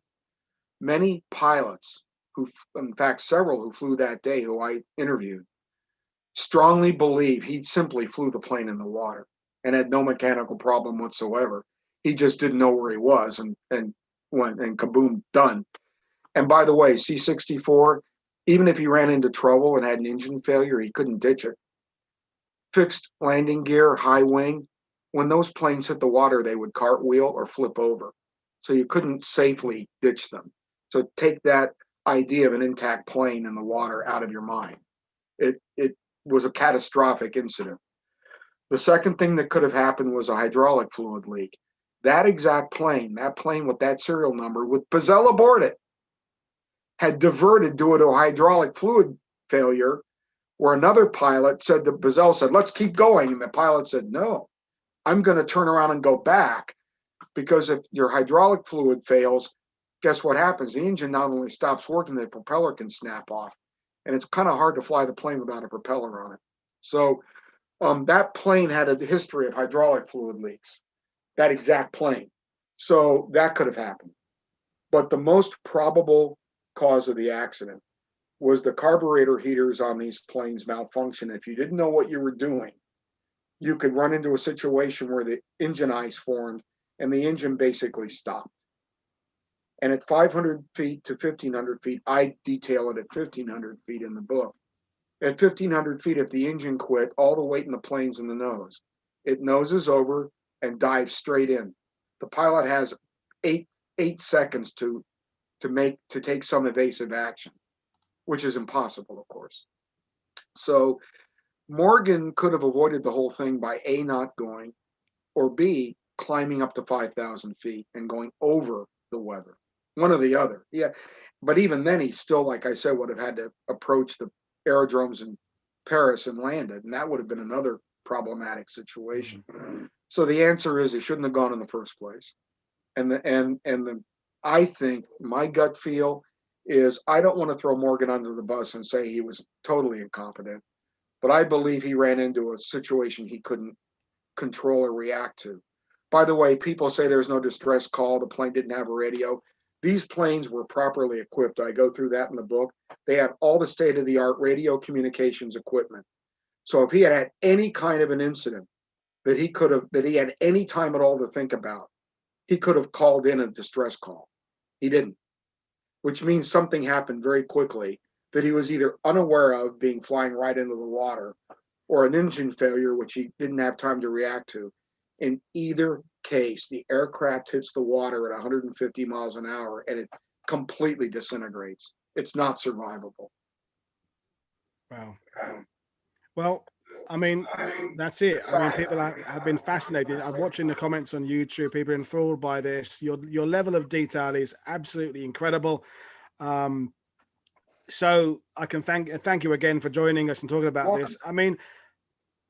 Many pilots, in fact, several who flew that day who I interviewed, strongly believe he simply flew the plane in the water and had no mechanical problem whatsoever. He just didn't know where he was and went and kaboom, done. And by the way, C-64, even if he ran into trouble and had an engine failure, he couldn't ditch it. Fixed landing gear, high wing, when those planes hit the water, they would cartwheel or flip over. So you couldn't safely ditch them. So take that idea of an intact plane in the water out of your mind. It was a catastrophic incident. The second thing that could have happened was a hydraulic fluid leak. That exact plane, with that serial number, with Baessell aboard it, had diverted due to a hydraulic fluid failure, where another pilot said that Baessell said, "Let's keep going." And the pilot said, "No, I'm going to turn around and go back, because if your hydraulic fluid fails, guess what happens? The engine not only stops working, the propeller can snap off. And it's kind of hard to fly the plane without a propeller on it." So that plane had a history of hydraulic fluid leaks, that exact plane. So that could have happened. But the most probable cause of the accident was the carburetor heaters on these planes malfunction. If you didn't know what you were doing, you could run into a situation where the engine ice formed and the engine basically stopped. And at 500 feet to 1,500 feet, I detail it at 1,500 feet in the book. At 1,500 feet, if the engine quit, all the weight in the plane's in the nose. It noses over and dives straight in. The pilot has eight seconds to take some evasive action, which is impossible, of course. So Morgan could have avoided the whole thing by A, not going, or B, climbing up to 5,000 feet and going over the weather. One or the other. Yeah. But even then, he still, like I said, would have had to approach the aerodromes in Paris and land it. And that would have been another problematic situation. So the answer is he shouldn't have gone in the first place. I think my gut feel is, I don't want to throw Morgan under the bus and say he was totally incompetent, but I believe he ran into a situation he couldn't control or react to. By the way, people say there's no distress call, the plane didn't have a radio. These planes were properly equipped. I go through that in the book. They had all the state-of-the-art radio communications equipment. So if he had any kind of an incident that he had any time at all to think about, he could have called in a distress call. He didn't, which means something happened very quickly that he was either unaware of, being flying right into the water, or an engine failure, which he didn't have time to react to. In either case, the aircraft hits the water at 150 miles an hour and it completely disintegrates. It's not survivable. Wow. Well, I mean, that's it. I mean, people have been fascinated. I'm watching the comments on YouTube. People are enthralled by this. Your level of detail is absolutely incredible. So I can thank you again for joining us and talking about this. I mean,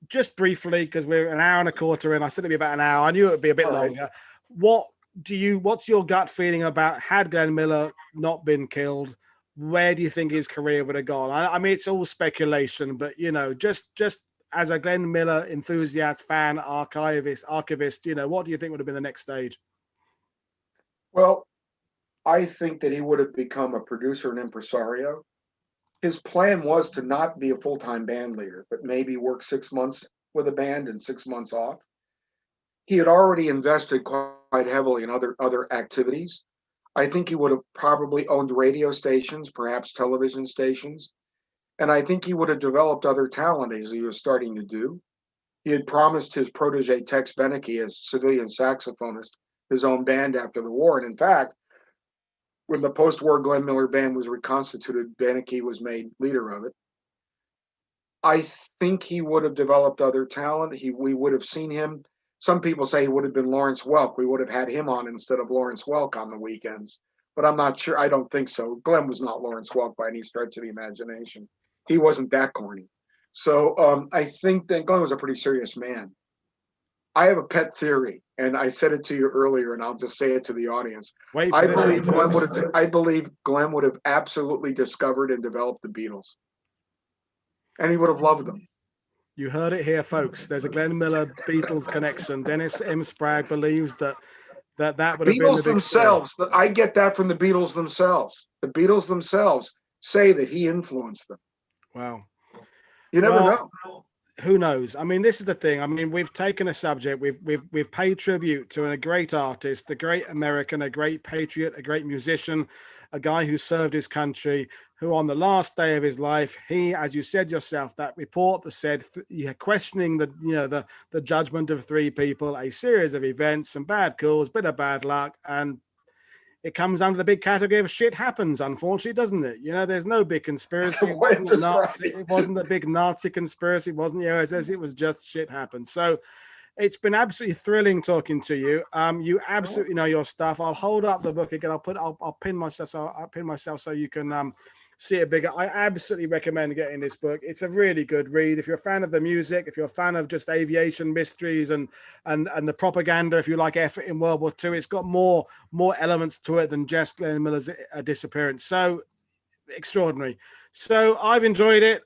just briefly, because we're an hour and a quarter in, I said it'd be about an hour. I knew it would be a bit longer. What's your gut feeling about, had Glenn Miller not been killed, where do you think his career would have gone? I mean, it's all speculation, but just as a Glenn Miller enthusiast, fan, archivist, what do you think would have been the next stage? Well, I think that he would have become a producer and impresario. His plan was to not be a full-time band leader, but maybe work 6 months with a band and 6 months off. He had already invested quite heavily in other activities. I think he would have probably owned radio stations, perhaps television stations, and I think he would have developed other talent as he was starting to do. He had promised his protege Tex Beneke, as civilian saxophonist, his own band after the war. And in fact, when the post-war Glenn Miller Band was reconstituted, Beneke was made leader of it. I think he would have developed other talent. We would have seen him. Some people say he would have been Lawrence Welk. We would have had him on instead of Lawrence Welk on the weekends. But I'm not sure. I don't think so. Glenn was not Lawrence Welk by any stretch of the imagination. He wasn't that corny. So I think that Glenn was a pretty serious man. I have a pet theory, and I said it to you earlier, and I'll just say it to the audience. I believe Glenn would have absolutely discovered and developed the Beatles, and he would have loved them. You heard it here, folks. There's a Glenn Miller Beatles connection. Dennis M. Spragg believes that would have been the Beatles themselves. I get that from the Beatles themselves. The Beatles themselves say that he influenced them. Wow. You never know. Who knows? I mean, this is the thing. I mean, we've taken a subject, we've paid tribute to a great artist, a great American, a great patriot, a great musician, a guy who served his country, who on the last day of his life, he, as you said yourself, that report that said, questioning the judgment of three people, a series of events, some bad calls, bit of bad luck, and it comes under the big category of shit happens, unfortunately, doesn't it? There's no big conspiracy. It wasn't a big Nazi conspiracy. It wasn't the OSS. It was just shit happens. So it's been absolutely thrilling talking to you. You absolutely know your stuff. I'll hold up the book again. I'll pin myself. So I'll pin myself so you can see it bigger. I absolutely recommend getting this book. It's a really good read. If you're a fan of the music, if you're a fan of just aviation mysteries and the propaganda, if you like effort in World War II, it's got more elements to it than just Glenn Miller's disappearance. So extraordinary. So I've enjoyed it.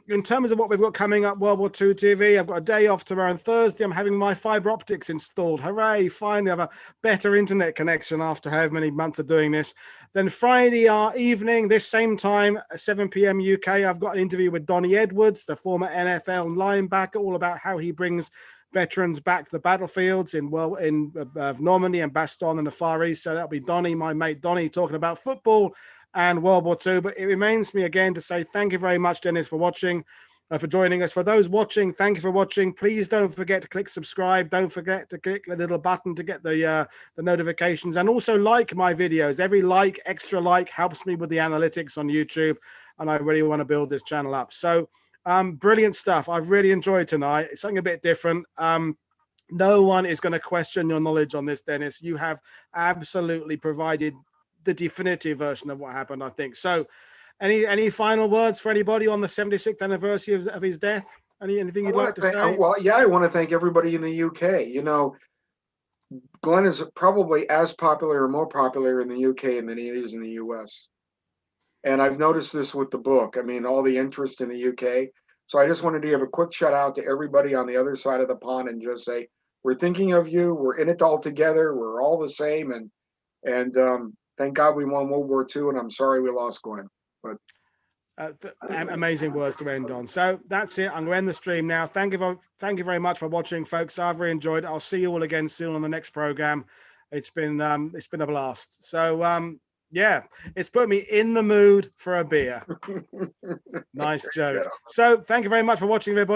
In terms of what we've got coming up, World War II TV, I've got a day off tomorrow and Thursday. I'm having my fiber optics installed. Hooray, finally have a better internet connection after however many months of doing this. Then Friday evening, this same time, 7 p.m. UK, I've got an interview with Donnie Edwards, the former NFL linebacker, all about how he brings veterans back to the battlefields in Normandy and Bastogne and the Far East. So that'll be Donnie, my mate Donnie, talking about football and World War II. But it remains me again to say thank you very much, Dennis, for watching, for joining us. For those watching, thank you for watching. Please don't forget to click subscribe. Don't forget to click the little button to get the notifications, and also like my videos. Every extra like helps me with the analytics on YouTube, and I really want to build this channel up. So brilliant stuff. I've really enjoyed tonight. It's something a bit different. No one is going to question your knowledge on this, Dennis. You have absolutely provided the definitive version of what happened, I think. So any final words for anybody on the 76th anniversary of his death? Anything you'd like to say? Well, yeah, I want to thank everybody in the UK. Glenn is probably as popular or more popular in the UK than he is in the US. And I've noticed this with the book. I mean, all the interest in the UK. So I just wanted to give a quick shout out to everybody on the other side of the pond and just say, we're thinking of you. We're in it all together. We're all the same. And thank God we won World War II, and I'm sorry we lost Glenn. But amazing words to end on. So that's it. I'm going to end the stream now. Thank you very much for watching, folks. I've really enjoyed it. I'll see you all again soon on the next program. It's been a blast. So yeah, it's put me in the mood for a beer. Nice joke. So thank you very much for watching, everybody.